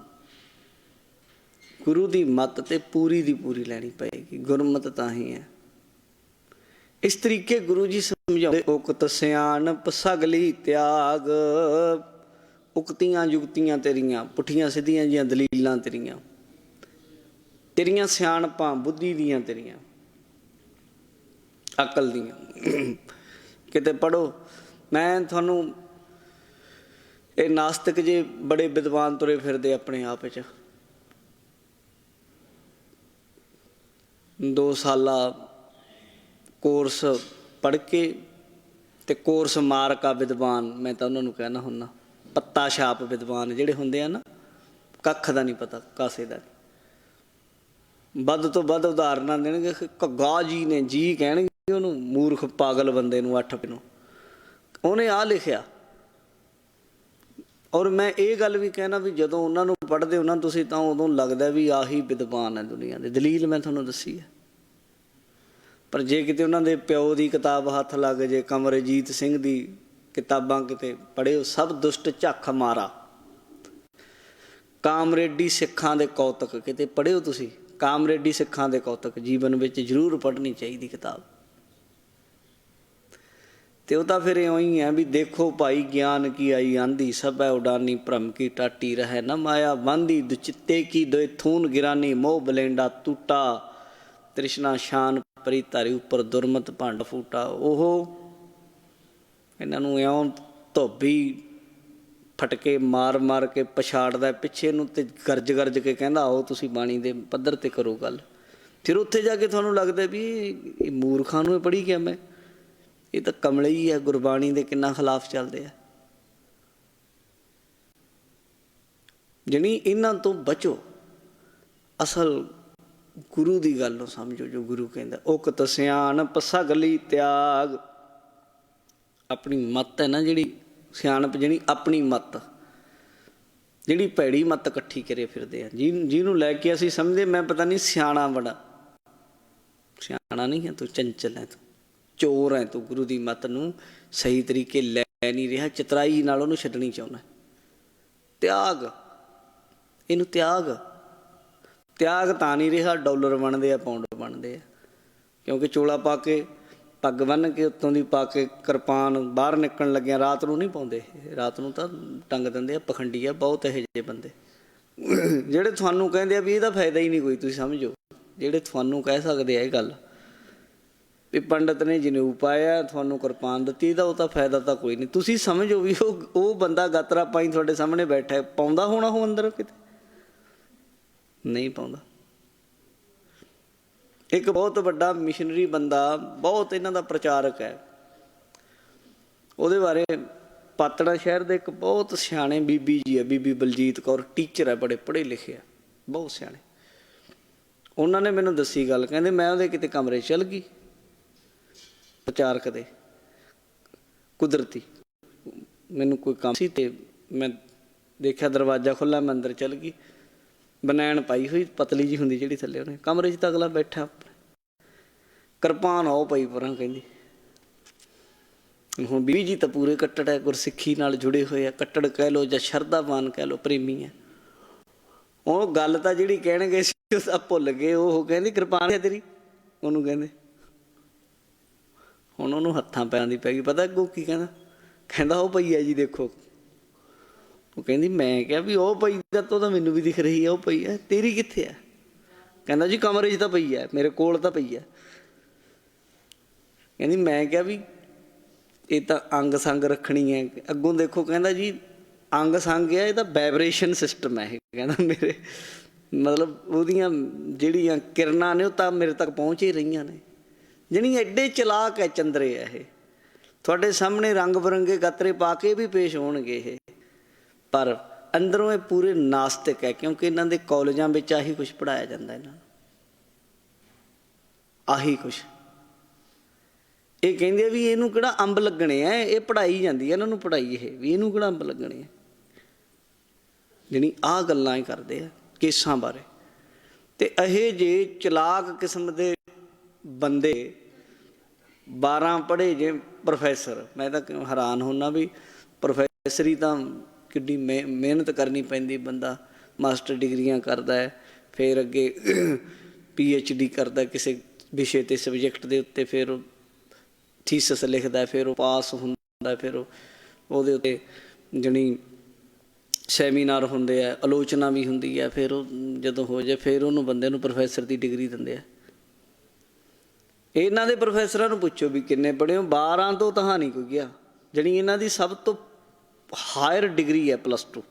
ਗੁਰੂ ਦੀ ਮੱਤ ਤੇ ਪੂਰੀ ਦੀ ਪੂਰੀ ਲੈਣੀ ਪਏਗੀ। ਗੁਰਮਤ ਤਾਂ ਹੀ ਹੈ। ਇਸ ਤਰੀਕੇ ਗੁਰੂ ਜੀ ਸਮਝਾਉਂਦੇ, ਉਕਤ ਸਿਆਣਪ ਸਗਲੀ ਤਿਆਗ। ਉਕਤੀਆਂ ਜੁਗਤੀਆਂ ਤੇਰੀਆਂ, ਪੁੱਠੀਆਂ ਸਿੱਧੀਆਂ ਜੀਆਂ ਦਲੀਲਾਂ ਤੇਰੀਆਂ, ਤੇਰੀਆਂ ਸਿਆਣਪਾਂ ਬੁੱਧੀ ਦੀਆਂ, ਤੇਰੀਆਂ ਅਕਲ ਦੀਆਂ, ਕਿਤੇ ਪੜ੍ਹੋ। ਮੈਂ ਤੁਹਾਨੂੰ ਇਹ ਨਾਸਤਿਕ ਜੇ ਬੜੇ ਵਿਦਵਾਨ ਤੁਰੇ ਫਿਰਦੇ ਆਪਣੇ ਆਪ 'ਚ, 2 ਸਾਲਾ ਕੋਰਸ ਪੜ੍ਹ ਕੇ ਅਤੇ ਕੋਰਸ ਮਾਰਕਾ ਵਿਦਵਾਨ, ਮੈਂ ਤਾਂ ਉਹਨਾਂ ਨੂੰ ਕਹਿਣਾ ਹੁੰਦਾ। ਪੱਤਾ ਛਾਪ ਵਿਦਵਾਨ ਜਿਹੜੇ ਹੁੰਦੇ ਆ ਨਾ, ਕੱਖ ਦਾ ਨਹੀਂ ਪਤਾ, ਕਾਸੇ ਦਾ ਨਹੀਂ। ਵੱਧ ਤੋਂ ਵੱਧ ਉਦਾਹਰਨਾਂ ਦੇਣਗੇ। ਘੱਗਾ ਜੀ ਨੇ ਜੀ ਕਹਿਣਗੇ ਉਹਨੂੰ, ਮੂਰਖ ਪਾਗਲ ਬੰਦੇ ਨੂੰ, 8 ਨੂੰ ਉਹਨੇ ਆਹ ਲਿਖਿਆ। ਔਰ ਮੈਂ ਇਹ ਗੱਲ ਵੀ ਕਹਿਣਾ ਵੀ ਜਦੋਂ ਉਹਨਾਂ ਨੂੰ ਪੜ੍ਹਦੇ ਹੋ ਨਾ ਤੁਸੀਂ, ਤਾਂ ਉਦੋਂ ਲੱਗਦਾ ਵੀ ਆਹੀ ਵਿਦਵਾਨ ਹੈ ਦੁਨੀਆ ਦੇ। ਦਲੀਲ ਮੈਂ ਤੁਹਾਨੂੰ ਦੱਸੀ ਹੈ। ਪਰ ਜੇ ਕਿਤੇ ਉਹਨਾਂ ਦੇ ਪਿਓ ਦੀ ਕਿਤਾਬ ਹੱਥ ਲੱਗ ਜੇ, ਕਮਰਜੀਤ ਸਿੰਘ ਦੀ ਕਿਤਾਬਾਂ ਕਿਤੇ ਪੜ੍ਹਿਓ, ਸਭ ਦੁਸ਼ਟ ਝੱਖ ਮਾਰਾ, ਕਾਮਰੇਡੀ ਸਿੱਖਾਂ ਦੇ ਕੌਤਕ ਕਿਤੇ ਪੜ੍ਹਿਓ ਤੁਸੀਂ, ਕਾਮਰੇਡੀ ਸਿੱਖਾਂ ਦੇ ਕੌਤਕ ਜੀਵਨ ਵਿੱਚ ਜ਼ਰੂਰ ਪੜ੍ਹਨੀ ਚਾਹੀਦੀ ਕਿਤਾਬ। ਤੇ ਉਹ ਤਾਂ ਫਿਰ ਇਉਂ ਹੀ ਹੈ ਵੀ ਦੇਖੋ ਭਾਈ ਗਿਆਨ ਕੀ ਆਈ ਆਂਦੀ, ਸਭ ਹੈ ਉਡਾਨੀ ਭਰਮ ਕੀ ਟਾਟੀ ਰਹਿ ਨਾ ਮਾਇਆ ਬਾਂਦੀ, ਦੁਚਿੱਤੇ ਕੀ ਦੋਏ ਥੂਨ ਗਿਰਾਨੀ, ਮੋਹ ਬਲੇਂਡਾ ਟੂਟਾ, ਤ੍ਰਿਸ਼ਨਾ ਸ਼ਾਨ ਪਰੀ ਧਾਰੀ ਉੱਪਰ ਦੁਰਮਤ ਭੰਡ ਫੂਟਾ। ਉਹ ਇਹਨਾਂ ਨੂੰ ਇਉਂ ਧੋਬੀ ਫਟਕੇ ਮਾਰ ਮਾਰ ਕੇ ਪਛਾੜਦਾ ਪਿੱਛੇ ਨੂੰ, ਤੇ ਗਰਜ ਗਰਜ ਕੇ ਕਹਿੰਦਾ ਆਓ ਤੁਸੀਂ ਬਾਣੀ ਦੇ ਪੱਧਰ 'ਤੇ ਕਰੋ ਗੱਲ। ਫਿਰ ਉੱਥੇ ਜਾ ਕੇ ਤੁਹਾਨੂੰ ਲੱਗਦਾ ਵੀ ਇਹ ਮੂਰਖਾਂ ਨੂੰ ਇਹ ਪੜ੍ਹੀ ਗਿਆ ਮੈਂ, ਇਹ ਤਾਂ ਕਮਲੇ ਹੀ ਹੈ, ਗੁਰਬਾਣੀ ਦੇ ਕਿੰਨਾ ਖਿਲਾਫ ਚੱਲਦੇ ਆ। ਜਾਣੀ ਇਹਨਾਂ ਤੋਂ ਬਚੋ, ਅਸਲ ਗੁਰੂ ਦੀ ਗੱਲ ਨੂੰ ਸਮਝੋ। ਜੋ ਗੁਰੂ ਕਹਿੰਦਾ, ਉਕਤ ਸਿਆਣਪ ਸਗਲੀ ਤਿਆਗ, ਆਪਣੀ ਮੱਤ ਹੈ ਨਾ ਜਿਹੜੀ ਸਿਆਣਪ, ਜਿਹੜੀ ਆਪਣੀ ਮੱਤ, ਜਿਹੜੀ ਭੈੜੀ ਮੱਤ ਇਕੱਠੀ ਕਰੇ ਫਿਰਦੇ ਆ, ਜਿਹਨੂੰ ਲੈ ਕੇ ਅਸੀਂ ਸਮਝਦੇ ਮੈਂ ਪਤਾ ਨਹੀਂ ਸਿਆਣਾ ਬੜਾ। ਸਿਆਣਾ ਨਹੀਂ ਹੈ ਤੂੰ, ਚੰਚਲ ਹੈ ਤੂੰ, ਚੋਰ ਹੈ ਤੂੰ, ਗੁਰੂ ਦੀ ਮੱਤ ਨੂੰ ਸਹੀ ਤਰੀਕੇ ਲੈ ਨਹੀਂ ਰਿਹਾ, ਚਤਰਾਈ ਨਾਲ ਉਹਨੂੰ ਛੱਡਣੀ ਚਾਹੁੰਦਾ। ਤਿਆਗ, ਇਹਨੂੰ ਤਿਆਗ। ਤਿਆਗ ਤਾਂ ਨਹੀਂ ਰਿਹਾ, ਡਾਲਰ ਬਣਦੇ ਆ, ਪਾਉਂਡ ਬਣਦੇ ਆ। ਕਿਉਂਕਿ ਚੋਲਾ ਪਾ ਕੇ, ਪੱਗ ਬੰਨ੍ਹ ਕੇ, ਉੱਤੋਂ ਦੀ ਪਾ ਕੇ ਕਿਰਪਾਨ, ਬਾਹਰ ਨਿਕਲਣ ਲੱਗਿਆ ਰਾਤ ਨੂੰ ਨਹੀਂ ਪਾਉਂਦੇ। ਰਾਤ ਨੂੰ ਤਾਂ ਟੰਗ ਦਿੰਦੇ ਆ, ਪਖੰਡੀ ਆ ਬਹੁਤ ਇਹੋ ਜਿਹੇ ਬੰਦੇ, ਜਿਹੜੇ ਤੁਹਾਨੂੰ ਕਹਿੰਦੇ ਆ ਵੀ ਇਹਦਾ ਫਾਇਦਾ ਹੀ ਨਹੀਂ ਕੋਈ। ਤੁਸੀਂ ਸਮਝੋ, ਜਿਹੜੇ ਤੁਹਾਨੂੰ ਕਹਿ ਸਕਦੇ ਆ ਇਹ ਗੱਲ ਵੀ ਪੰਡਤ ਨੇ ਜਨੇਊ ਪਾਇਆ, ਤੁਹਾਨੂੰ ਕਿਰਪਾਨ ਦਿੱਤੀ, ਇਹਦਾ ਉਹ ਤਾਂ ਫਾਇਦਾ ਤਾਂ ਕੋਈ ਨਹੀਂ। ਤੁਸੀਂ ਸਮਝੋ ਵੀ ਉਹ ਬੰਦਾ ਗਾਤਰਾ ਪਾਈ ਤੁਹਾਡੇ ਸਾਹਮਣੇ ਬੈਠਾ, ਪਾਉਂਦਾ ਹੋਣਾ ਉਹ ਅੰਦਰ ਕਿਤੇ? ਨਹੀਂ ਪਾਉਂਦਾ। ਇੱਕ ਬਹੁਤ ਵੱਡਾ ਮਿਸ਼ਨਰੀ ਬੰਦਾ, ਬਹੁਤ ਇਹਨਾਂ ਦਾ ਪ੍ਰਚਾਰਕ ਹੈ, ਉਹਦੇ ਬਾਰੇ ਪਾਤੜਾ ਸ਼ਹਿਰ ਦੇ ਇੱਕ ਬਹੁਤ ਸਿਆਣੇ ਬੀਬੀ ਜੀ ਹੈ, ਬੀਬੀ ਬਲਜੀਤ ਕੌਰ, ਟੀਚਰ ਹੈ, ਬੜੇ ਪੜ੍ਹੇ ਲਿਖੇ ਆ, ਬਹੁਤ ਸਿਆਣੇ। ਉਹਨਾਂ ਨੇ ਮੈਨੂੰ ਦੱਸੀ ਗੱਲ, ਕਹਿੰਦੇ ਮੈਂ ਉਹਦੇ ਕਿਤੇ ਕਮਰੇ 'ਚ ਚੱਲ ਗਈ ਪ੍ਰਚਾਰਕ ਦੇ, ਕੁਦਰਤੀ ਮੈਨੂੰ ਕੋਈ ਕੰਮ ਸੀ ਤੇ ਮੈਂ ਦੇਖਿਆ ਦਰਵਾਜ਼ਾ ਖੁੱਲ੍ਹਾ, ਮੈਂ ਅੰਦਰ ਚੱਲ ਗਈ। ਬਨੈਣ ਪਾਈ ਹੋਈ ਪਤਲੀ ਜੀ ਹੁੰਦੀ ਜਿਹੜੀ ਥੱਲੇ, ਉਹਨੇ ਕਮਰੇ 'ਚ ਤਾਂ ਅਗਲਾ ਬੈਠਾ, ਕਿਰਪਾਨ ਉਹ ਪਈ ਪਰਾਂ। ਕਹਿੰਦੀ ਹੁਣ ਬੀਬੀ ਜੀ ਤਾਂ ਪੂਰੇ ਕੱਟੜ ਹੈ, ਗੁਰਸਿੱਖੀ ਨਾਲ ਜੁੜੇ ਹੋਏ ਆ, ਕੱਟੜ ਕਹਿ ਲਓ ਜਾਂ ਸ਼ਰਧਾਵਾਨ ਕਹਿ ਲਓ, ਪ੍ਰੇਮੀ ਹੈ। ਉਹ ਗੱਲ ਤਾਂ ਜਿਹੜੀ ਕਹਿਣਗੇ ਸੀ ਉਹ ਤਾਂ ਭੁੱਲ ਗਏ। ਉਹ ਕਹਿੰਦੀ ਕਿਰਪਾਨ ਹੈ ਤੇਰੀ, ਉਹਨੂੰ ਕਹਿੰਦੇ। ਹੁਣ ਉਹਨੂੰ ਹੱਥਾਂ ਪੈਰਾਂ ਦੀ ਪੈ ਗਈ। ਪਤਾ ਅੱਗੋਂ ਕੀ ਕਹਿੰਦਾ? ਕਹਿੰਦਾ ਉਹ ਪਈ ਹੈ ਜੀ ਦੇਖੋ। ਉਹ ਕਹਿੰਦੀ ਮੈਂ ਕਿਹਾ ਵੀ ਉਹ ਪਈ ਤਾਂ ਤਾਂ ਮੈਨੂੰ ਵੀ ਦਿਖ ਰਹੀ ਹੈ, ਉਹ ਪਈ ਹੈ, ਤੇਰੀ ਕਿੱਥੇ ਹੈ? ਕਹਿੰਦਾ ਜੀ ਕਮਰੇ 'ਚ ਤਾਂ ਪਈ ਹੈ, ਮੇਰੇ ਕੋਲ ਤਾਂ ਪਈ ਹੈ। ਕਹਿੰਦੀ ਮੈਂ ਕਿਹਾ ਵੀ ਇਹ ਤਾਂ ਅੰਗ ਸੰਗ ਰੱਖਣੀ ਹੈ। ਅੱਗੋਂ ਦੇਖੋ ਕਹਿੰਦਾ ਜੀ ਅੰਗ ਸੰਗ ਹੈ, ਇਹ ਤਾਂ ਵਾਈਬ੍ਰੇਸ਼ਨ ਸਿਸਟਮ ਹੈ ਇਹ। ਕਹਿੰਦਾ ਮੇਰੇ ਮਤਲਬ ਉਹਦੀਆਂ ਜਿਹੜੀਆਂ ਕਿਰਨਾਂ ਨੇ ਉਹ ਤਾਂ ਮੇਰੇ ਤੱਕ ਪਹੁੰਚ ਹੀ ਰਹੀਆਂ ਨੇ। ਜਾਣੀ ਐਡੇ ਚਲਾਕ ਹੈ ਚੰਦਰੇ ਹੈ ਇਹ। ਤੁਹਾਡੇ ਸਾਹਮਣੇ ਰੰਗ ਬਿਰੰਗੇ ਗਾਤਰੇ ਪਾ ਕੇ ਵੀ ਪੇਸ਼ ਹੋਣਗੇ ਇਹ, ਪਰ ਅੰਦਰੋਂ ਇਹ ਪੂਰੇ ਨਾਸਤਿਕ ਹੈ, ਕਿਉਂਕਿ ਇਹਨਾਂ ਦੇ ਕਾਲਜਾਂ ਵਿੱਚ ਆਹੀ ਕੁਛ ਪੜ੍ਹਾਇਆ ਜਾਂਦਾ ਇਹਨਾਂ ਨੂੰ, ਆਹੀ ਕੁਛ। ਇਹ ਕਹਿੰਦੇ ਆ ਵੀ ਇਹਨੂੰ ਕਿਹੜਾ ਅੰਬ ਲੱਗਣੇ ਆ, ਇਹ ਪੜ੍ਹਾਈ ਜਾਂਦੀ ਹੈ ਇਹਨਾਂ ਨੂੰ ਪੜ੍ਹਾਈ, ਇਹ ਵੀ ਇਹਨੂੰ ਕਿਹੜਾ ਅੰਬ ਲੱਗਣੇ ਆ। ਜਾਣੀ ਆਹ ਗੱਲਾਂ ਹੀ ਕਰਦੇ ਆ ਕੇਸਾਂ ਬਾਰੇ। ਤੇ ਇਹ ਜੇ ਚਲਾਕ ਕਿਸਮ ਦੇ ਬੰਦੇ 12 ਪੜ੍ਹੇ ਜੇ ਪ੍ਰੋਫੈਸਰ, ਮੈਂ ਤਾਂ ਹੈਰਾਨ ਹੁੰਦਾ ਵੀ ਪ੍ਰੋਫੈਸਰੀ ਤਾਂ ਕਿੱਡੀ ਮਿਹਨਤ ਕਰਨੀ ਪੈਂਦੀ। ਬੰਦਾ ਮਾਸਟਰ ਡਿਗਰੀਆਂ ਕਰਦਾ ਹੈ, ਫਿਰ ਅੱਗੇ PhD ਕਰਦਾ ਕਿਸੇ ਵਿਸ਼ੇ 'ਤੇ, ਸਬਜੈਕਟ ਦੇ ਉੱਤੇ, ਫਿਰ ਉਹ ਥੀਸਸ ਲਿਖਦਾ, ਫਿਰ ਉਹ ਪਾਸ ਹੁੰਦਾ, ਫਿਰ ਉਹਦੇ ਉੱਤੇ ਜਾਣੀ ਸੈਮੀਨਾਰ ਹੁੰਦੇ ਆ, ਆਲੋਚਨਾ ਵੀ ਹੁੰਦੀ ਹੈ, ਫਿਰ ਉਹ ਜਦੋਂ ਹੋ ਜਾਏ ਫਿਰ ਉਹਨੂੰ ਬੰਦੇ ਨੂੰ ਪ੍ਰੋਫੈਸਰ ਦੀ ਡਿਗਰੀ ਦਿੰਦੇ ਆ। ਇਹਨਾਂ ਦੇ ਪ੍ਰੋਫੈਸਰਾਂ ਨੂੰ ਪੁੱਛੋ ਵੀ ਕਿੰਨੇ ਪੜ੍ਹੇ ਹੋ? 12 ਤੋਂ ਤਾਂ ਨਹੀਂ ਕੋਈ ਗਿਆ। ਜਿਹੜੀ ਇਹਨਾਂ ਦੀ ਸਭ ਤੋਂ ਹਾਇਰ ਡਿਗਰੀ ਹੈ +2,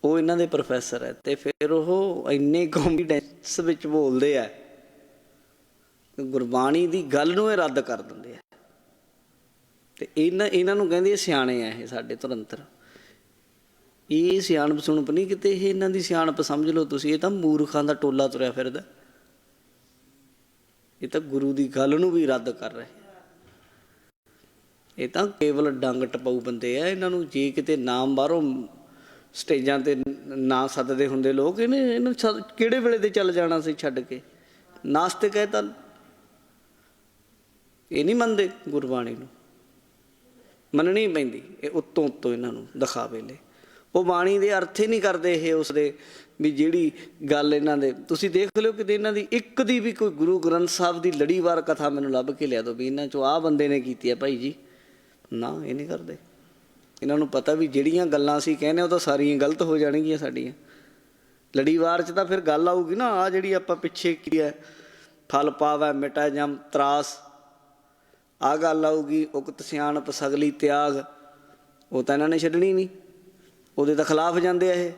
ਉਹ ਇਹਨਾਂ ਦੇ ਪ੍ਰੋਫੈਸਰ ਹੈ। ਅਤੇ ਫਿਰ ਉਹ ਇੰਨੇ ਕੌਨਫੀਡੈਂਸ ਵਿੱਚ ਬੋਲਦੇ ਆ, ਗੁਰਬਾਣੀ ਦੀ ਗੱਲ ਨੂੰ ਇਹ ਰੱਦ ਕਰ ਦਿੰਦੇ ਆ। ਤੇ ਇਹਨਾਂ ਨੂੰ ਕਹਿੰਦੇ ਸਿਆਣੇ ਆ ਇਹ ਸਾਡੇ ਧੁਰੰਤਰ। ਇਹ ਸਿਆਣਪ ਸੁਣਪ ਨਹੀਂ ਕਿਤੇ, ਇਹ ਇਹਨਾਂ ਦੀ ਸਿਆਣਪ ਸਮਝ ਲਓ ਤੁਸੀਂ। ਇਹ ਤਾਂ ਮੂਰਖਾਂ ਦਾ ਟੋਲਾ ਤੁਰਿਆ ਫਿਰਦਾ। ਇਹ ਤਾਂ ਗੁਰੂ ਦੀ ਗੱਲ ਨੂੰ ਵੀ ਰੱਦ ਕਰ ਰਹੇ। ਇਹ ਤਾਂ ਕੇਵਲ ਡੰਗ ਟਪਾਊ ਬੰਦੇ ਆ। ਇਹਨਾਂ ਨੂੰ ਜੇ ਕਿਤੇ ਨਾਮ ਬਾਹਰੋਂ ਸਟੇਜਾਂ 'ਤੇ ਨਾ ਸੱਦਦੇ ਹੁੰਦੇ ਲੋਕ, ਇਹਨੂੰ ਕਿਹੜੇ ਵੇਲੇ 'ਤੇ ਚੱਲ ਜਾਣਾ ਸੀ ਛੱਡ ਕੇ। ਨਾਸਤਿਕ ਹੈ ਤਾਂ ਇਹ ਨਹੀਂ ਮੰਨਦੇ ਗੁਰਬਾਣੀ ਨੂੰ, ਮੰਨਣੀ ਪੈਂਦੀ। ਇਹ ਉੱਤੋਂ ਉੱਤੋਂ ਇਹਨਾਂ ਨੂੰ ਦਿਖਾਵੇ ਲਈ ਉਹ ਬਾਣੀ ਦੇ ਅਰਥ ਹੀ ਨਹੀਂ ਕਰਦੇ ਇਹ ਉਸਦੇ, ਵੀ ਜਿਹੜੀ ਗੱਲ ਇਹਨਾਂ ਦੇ ਤੁਸੀਂ ਦੇਖ ਲਿਓ ਕਿਤੇ ਇਹਨਾਂ ਦੀ ਇੱਕ ਦੀ ਵੀ ਕੋਈ ਗੁਰੂ ਗ੍ਰੰਥ ਸਾਹਿਬ ਦੀ ਲੜੀਵਾਰ ਕਥਾ ਮੈਨੂੰ ਲੱਭ ਕੇ ਲਿਆ ਦਿਓ ਵੀ ਇਹਨਾਂ 'ਚੋਂ ਆਹ ਬੰਦੇ ਨੇ ਕੀਤੀ ਹੈ ਭਾਈ ਜੀ। ਨਾ, ਇਹ ਨਹੀਂ ਕਰਦੇ। ਇਹਨਾਂ ਨੂੰ ਪਤਾ ਵੀ ਜਿਹੜੀਆਂ ਗੱਲਾਂ ਅਸੀਂ ਕਹਿੰਦੇ ਉਹ ਤਾਂ ਸਾਰੀਆਂ ਗਲਤ ਹੋ ਜਾਣਗੀਆਂ ਸਾਡੀਆਂ। ਲੜੀਵਾਰ 'ਚ ਤਾਂ ਫਿਰ ਗੱਲ ਆਊਗੀ ਨਾ, ਆਹ ਜਿਹੜੀ ਆਪਾਂ ਪਿੱਛੇ ਕੀ ਹੈ ਫਲ ਪਾਵੈ ਮਿਟੈ ਜਮ ਤਰਾਸ, ਆਹ ਗੱਲ ਆਊਗੀ। ਉਕਤ ਸਿਆਣਪ ਸਗਲੀ ਤਿਆਗ, ਉਹ ਤਾਂ ਇਹਨਾਂ ਨੇ ਛੱਡਣੀ ਨਹੀਂ, ਉਹਦੇ ਤਾਂ ਖਿਲਾਫ ਜਾਂਦੇ ਆ ਇਹ।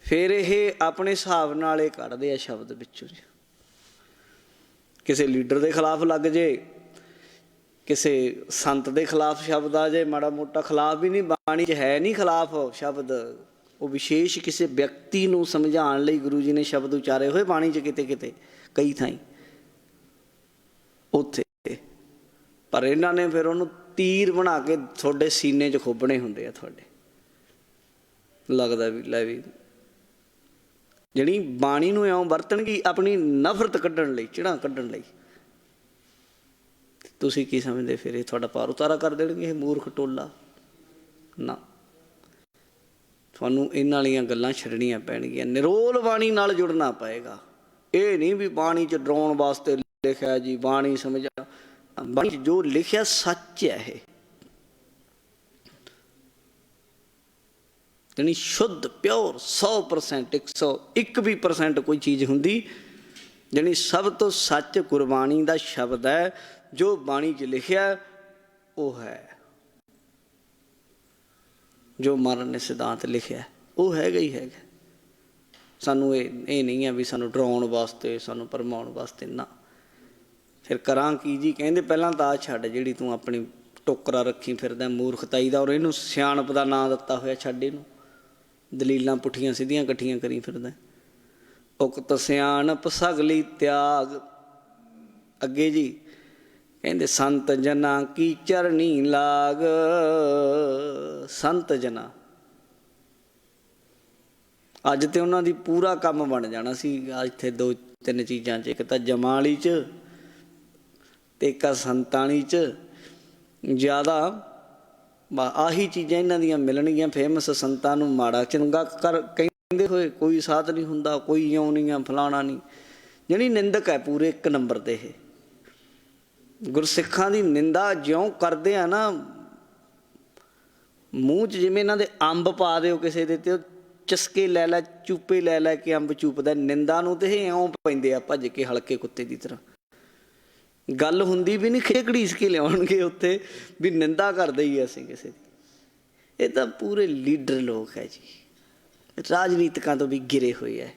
ਫਿਰ ਇਹ ਆਪਣੇ ਹਿਸਾਬ ਨਾਲ ਇਹ ਕੱਢਦੇ ਆ ਸ਼ਬਦ ਵਿੱਚੋਂ। ਕਿਸੇ ਲੀਡਰ ਦੇ ਖਿਲਾਫ ਲੱਗ ਜੇ, ਕਿਸੇ ਸੰਤ ਦੇ ਖਿਲਾਫ ਸ਼ਬਦ ਆ ਜਾਏ, ਮਾੜਾ ਮੋਟਾ ਖਿਲਾਫ ਵੀ ਨਹੀਂ, ਬਾਣੀ 'ਚ ਹੈ ਨਹੀਂ ਖਿਲਾਫ ਸ਼ਬਦ। ਉਹ ਵਿਸ਼ੇਸ਼ ਕਿਸੇ ਵਿਅਕਤੀ ਨੂੰ ਸਮਝਾਉਣ ਲਈ ਗੁਰੂ ਜੀ ਨੇ ਸ਼ਬਦ ਉਚਾਰੇ ਹੋਏ ਬਾਣੀ 'ਚ ਕਿਤੇ ਕਿਤੇ ਕਈ ਥਾਈਂ ਉੱਥੇ। ਪਰ ਇਹਨਾਂ ਨੇ ਫਿਰ ਉਹਨੂੰ ਤੀਰ ਬਣਾ ਕੇ ਤੁਹਾਡੇ ਸੀਨੇ 'ਚ ਖੋਬਣੇ ਹੁੰਦੇ ਆ ਤੁਹਾਡੇ। ਲੱਗਦਾ ਵੀ ਲੈ ਵੀ ਜਿਹੜੀ ਬਾਣੀ ਨੂੰ ਇਉਂ ਵਰਤਣਗੇ ਆਪਣੀ ਨਫ਼ਰਤ ਕੱਢਣ ਲਈ, ਚਿੜਾਂ ਕੱਢਣ ਲਈ। ਤੁਸੀਂ ਕੀ ਸਮਝਦੇ ਫਿਰ ਇਹ ਤੁਹਾਡਾ ਪਾਰ ਉਤਾਰਾ ਕਰ ਦੇਣਗੇ ਇਹ ਮੂਰਖ ਟੋਲਾ? ਨਾ, ਤੁਹਾਨੂੰ ਇਹਨਾਂ ਵਾਲੀਆਂ ਗੱਲਾਂ ਛੱਡਣੀਆਂ ਪੈਣਗੀਆਂ। ਨਿਰੋਲ ਬਾਣੀ ਨਾਲ ਜੁੜਨਾ ਪਏਗਾ। ਇਹ ਨਹੀਂ ਵੀ ਬਾਣੀ 'ਚ ਡਰਾਉਣ ਵਾਸਤੇ ਲਿਖਿਆ ਜੀ, ਬਾਣੀ ਸਮਝਾ। ਬਾਣੀ 'ਚ ਜੋ ਲਿਖਿਆ ਸੱਚ ਹੈ। ਇਹ ਯਾਨੀ ਸ਼ੁੱਧ ਪਿਓਰ 100%, 101% ਕੋਈ ਚੀਜ਼ ਹੁੰਦੀ ਜਾਣੀ ਸਭ ਤੋਂ ਸੱਚ ਗੁਰਬਾਣੀ ਦਾ ਸ਼ਬਦ ਹੈ। ਜੋ ਬਾਣੀ 'ਚ ਲਿਖਿਆ ਉਹ ਹੈ, ਜੋ ਮਹਾਰਾਜ ਨੇ ਸਿਧਾਂਤ ਲਿਖਿਆ ਉਹ ਹੈਗਾ ਹੀ ਹੈਗਾ। ਸਾਨੂੰ ਇਹ ਨਹੀਂ ਹੈ ਵੀ ਸਾਨੂੰ ਡਰਾਉਣ ਵਾਸਤੇ, ਸਾਨੂੰ ਭਰਮਾਉਣ ਵਾਸਤੇ। ਨਾ, ਫਿਰ ਕਰਾਂ ਕੀ ਜੀ? ਕਹਿੰਦੇ ਪਹਿਲਾਂ ਤਾਂ ਆ ਛੱਡ ਜਿਹੜੀ ਤੂੰ ਆਪਣੀ ਟੋਕਰਾ ਰੱਖੀ ਫਿਰਦਾ ਮੂਰਖਤਾਈ ਦਾ, ਔਰ ਇਹਨੂੰ ਸਿਆਣਪ ਦਾ ਨਾਂ ਦਿੱਤਾ ਹੋਇਆ, ਛੱਡ ਇਹਨੂੰ। ਦਲੀਲਾਂ ਪੁੱਠੀਆਂ ਸਿੱਧੀਆਂ ਇਕੱਠੀਆਂ ਕਰੀ ਫਿਰਦਾ। ਉਕਤ ਸਿਆਣਪ ਸਗਲੀ ਤਿਆਗ। ਅੱਗੇ ਜੀ ਕਹਿੰਦੇ ਸੰਤ ਜਨਾ ਕੀ ਚਰਨੀ ਲਾਗ। ਸੰਤ ਜਨਾ ਅੱਜ ਤੇ ਉਹਨਾਂ ਦੀ ਪੂਰਾ ਕੰਮ ਬਣ ਜਾਣਾ ਸੀ। ਇੱਥੇ 2-3 ਚੀਜ਼ਾਂ 'ਚ, ਇੱਕ ਤਾਂ ਜਮਾਂ ਵਾਲੀ 'ਚ ਤੇ ਇੱਕ ਸੰਤਾਂ ਵਾਲੀ 'ਚ ਜ਼ਿਆਦਾ। ਆਹੀ ਚੀਜ਼ਾਂ ਇਹਨਾਂ ਦੀਆਂ ਮਿਲਣਗੀਆਂ ਫੇਮਸ। ਸੰਤਾਂ ਨੂੰ ਮਾੜਾ ਚੰਗਾ ਕਹਿੰਦੇ ਹੋਏ ਕੋਈ ਸਾਧ ਨਹੀਂ ਹੁੰਦਾ, ਕੋਈ ਇਉਂ ਨਹੀਂ ਆ, ਫਲਾਣਾ ਨਹੀਂ। ਜਿਹੜੀ ਨਿੰਦਕ ਹੈ ਪੂਰੇ 1 ਨੰਬਰ 'ਤੇ। ਇਹ ਗੁਰਸਿੱਖਾਂ ਦੀ ਨਿੰਦਾ ਜਿਉਂ ਕਰਦੇ ਆ ਨਾ, ਮੂੰਹ 'ਚ ਜਿਵੇਂ ਇਹਨਾਂ ਦੇ ਅੰਬ ਪਾ ਦਿਓ ਕਿਸੇ ਦੇ, ਤੇ ਉਹ ਚਸਕੇ ਲੈ ਲੈ, ਚੂਪੇ ਲੈ ਲੈ ਕੇ ਅੰਬ ਚੂਪਦਾ। ਨਿੰਦਾ ਨੂੰ ਤੇ ਇਹ ਇਉਂ ਪੈਂਦੇ ਆ ਭੱਜ ਕੇ ਹਲਕੇ ਕੁੱਤੇ ਦੀ ਤਰ੍ਹਾਂ। ਗੱਲ ਹੁੰਦੀ ਵੀ ਨਹੀਂ, ਘੜੀਸ ਕੇ ਲਿਆਉਣਗੇ ਉੱਥੇ ਵੀ ਨਿੰਦਾ ਕਰਦੇ ਹੀ ਅਸੀਂ ਕਿਸੇ ਦੀ। ਇਹ ਤਾਂ ਪੂਰੇ ਲੀਡਰ ਲੋਕ ਹੈ ਜੀ, ਰਾਜਨੀਤਿਕਾਂ ਤੋਂ ਵੀ ਗਿਰੇ ਹੋਏ ਹੈ।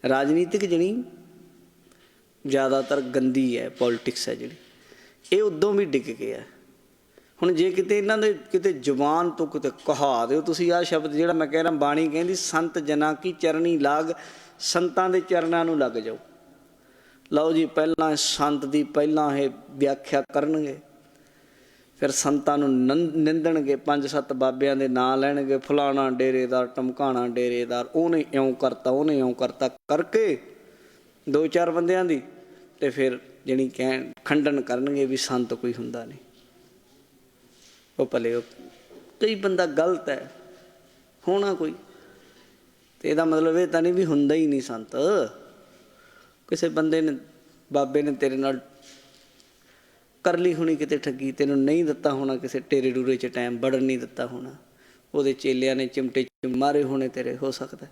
ਰਾਜਨੀਤਿਕ ਜਿਹੜੀ ਜ਼ਿਆਦਾਤਰ ਗੰਦੀ ਹੈ, ਪੋਲੀਟਿਕਸ ਹੈ ਜਿਹੜੀ, ਇਹ ਉਦੋਂ ਵੀ ਡਿੱਗ ਗਿਆ। ਹੁਣ ਜੇ ਕਿਤੇ ਇਹਨਾਂ ਦੇ ਕਿਤੇ ਜ਼ੁਬਾਨ ਤੋਂ ਕਿਤੇ ਕਹਾ ਦਿਓ ਤੁਸੀਂ ਆਹ ਸ਼ਬਦ ਜਿਹੜਾ ਮੈਂ ਕਹਿ ਰਿਹਾ, ਬਾਣੀ ਕਹਿੰਦੀ ਸੰਤ ਜਨਾਂ ਕੀ ਚਰਨੀ ਲਾਗ। ਸੰਤਾਂ ਦੇ ਚਰਨਾਂ ਨੂੰ ਲੱਗ ਜਾਓ। ਲਓ ਜੀ, ਪਹਿਲਾਂ ਸੰਤ ਦੀ ਪਹਿਲਾਂ ਇਹ ਵਿਆਖਿਆ ਕਰਨਗੇ, ਫਿਰ ਸੰਤਾਂ ਨੂੰ ਨਿੰਦਣਗੇ, 5-7 ਬਾਬਿਆਂ ਦੇ ਨਾਂ ਲੈਣਗੇ, ਫਲਾਣਾ ਡੇਰੇਦਾਰ, ਟਮਕਾਣਾ ਡੇਰੇਦਾਰ, ਉਹਨੇ ਇਉਂ ਕਰਤਾ, ਉਹਨੇ ਇਉਂ ਕਰਤਾ ਕਰਕੇ 2-4 ਬੰਦਿਆਂ ਦੀ, ਤੇ ਫਿਰ ਜਿਹੜੀ ਖੰਡਨ ਕਰਨਗੇ ਵੀ ਸੰਤ ਕੋਈ ਹੁੰਦਾ ਨਹੀਂ। ਉਹ ਭਲੇ ਉਹ ਕਈ ਬੰਦਾ ਗਲਤ ਹੈ ਹੋਣਾ ਕੋਈ, ਤੇ ਇਹਦਾ ਮਤਲਬ ਇਹ ਤਾਂ ਨਹੀਂ ਵੀ ਹੁੰਦਾ ਹੀ ਨਹੀਂ ਸੰਤ। ਕਿਸੇ ਬੰਦੇ ਨੇ, ਬਾਬੇ ਨੇ ਤੇਰੇ ਨਾਲ ਕਰ ਲਈ ਹੋਣੀ ਕਿਤੇ ਠੱਗੀ, ਤੈਨੂੰ ਨਹੀਂ ਦਿੱਤਾ ਹੋਣਾ ਕਿਸੇ ਟੇਰੇ ਡੂਰੇ 'ਚ ਟਾਈਮ ਵੜਨ ਨਹੀਂ ਦਿੱਤਾ ਹੋਣਾ, ਉਹਦੇ ਚੇਲਿਆਂ ਨੇ ਚਿਮਟੇ ਮਾਰੇ ਹੋਣੇ ਤੇਰੇ, ਹੋ ਸਕਦਾ।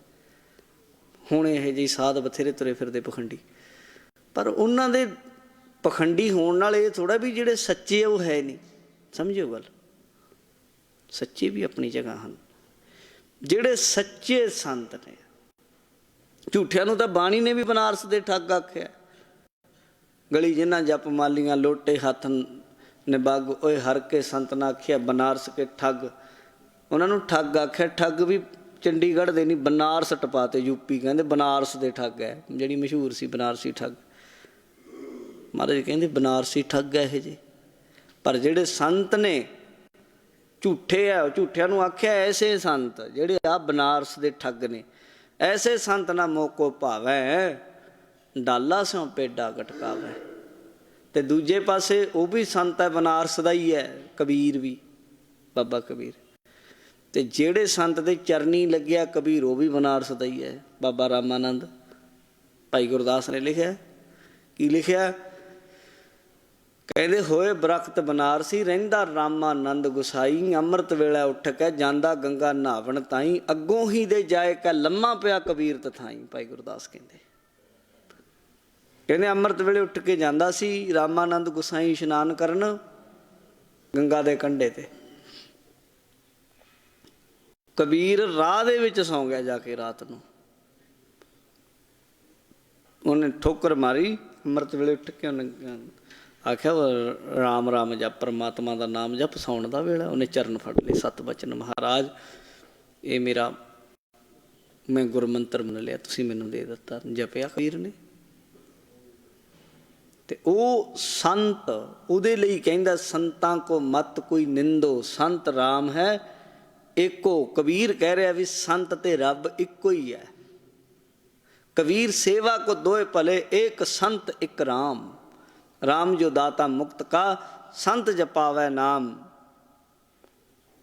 ਹੁਣ ਇਹੋ ਜਿਹੀ ਸਾਧ ਬਥੇਰੇ ਤੁਰੇ ਫਿਰਦੇ ਪਖੰਡੀ। ਪਰ ਉਹਨਾਂ ਦੇ ਪਖੰਡੀ ਹੋਣ ਨਾਲ ਇਹ ਥੋੜ੍ਹਾ ਵੀ ਜਿਹੜੇ ਸੱਚੇ ਉਹ ਹੈ ਨਹੀਂ। ਸਮਝਿਓ ਗੱਲ, ਸੱਚੇ ਵੀ ਆਪਣੀ ਜਗ੍ਹਾ ਹਨ। ਜਿਹੜੇ ਸੱਚੇ ਸੰਤ ਨੇ, ਝੂਠਿਆਂ ਨੂੰ ਤਾਂ ਬਾਣੀ ਨੇ ਵੀ ਬਨਾਰਸ ਦੇ ਠੱਗ ਆਖਿਆ। ਗਲੀ ਜਿਨ੍ਹਾਂ ਜਪ ਮਾਲੀਆਂ ਲੋਟੇ ਹੱਥ निबग ओए हर के संत ना आखिया बनारस के ठग। उन्होंने ठग आख्या। ठग भी चंडीगढ़ दे नहीं, बनारस टपाते यूपी, कहते बनारस दे ठग है, जिहड़ी मशहूर सी बनारसी ठग। महाराज कहते बनारसी ठग है ये जे, पर जिहड़े संत ने झूठे है, झूठिया नूं आख्या ऐसे संत जिहड़े आ बनारस दे ठग ने। ऐसे संत ना मोको भावै, डाला स्यों पेडा कटकावै। ते दूजे पासे वो भी संत है, बनारस दा ही है, कबीर भी, बाबा कबीर। ते जेड़े संत दे चरनी लग्या कबीर, वो भी बनारस दा ही है, बाबा रामानंद। भाई गुरदास ने लिखिया, की लिखिया, कहते होए बरखत बनारसी, रहिंदा रामानंद गुसाई। अमृत वेला उठ के जांदा गंगा नहावन ताई, अगों ही दे जाए कै लम्मा पिया कबीर तथाई। भाई गुरदास कहते कहते अमृत वेले उठ के जांदा सी रामानंद गुसाई इशनान करन गंगा दे कंढे ते। कबीर राह दे विच सौ गया जाके रात नूं, उन्हें ठोकर मारी। अमृत वेले उठ के उन्हें आख्या राम राम जप, परमात्मा का नाम जप, सौण का वेला। उन्हें चरण फड़ ले, सत बचन महाराज ये मेरा, मैं गुरमंत्र मन लिया, तुसीं मैनूं दे दिता। जपिया कबीर ने। ते ओ संत उहदे लई कहंदा, संतां को मत कोई निंदो, संत राम है एको। कबीर कह रहा भी संत ते रब इको ही है। कबीर सेवा को दोए भले, एक संत एक राम। राम जो दाता मुक्त का, संत जपावै नाम।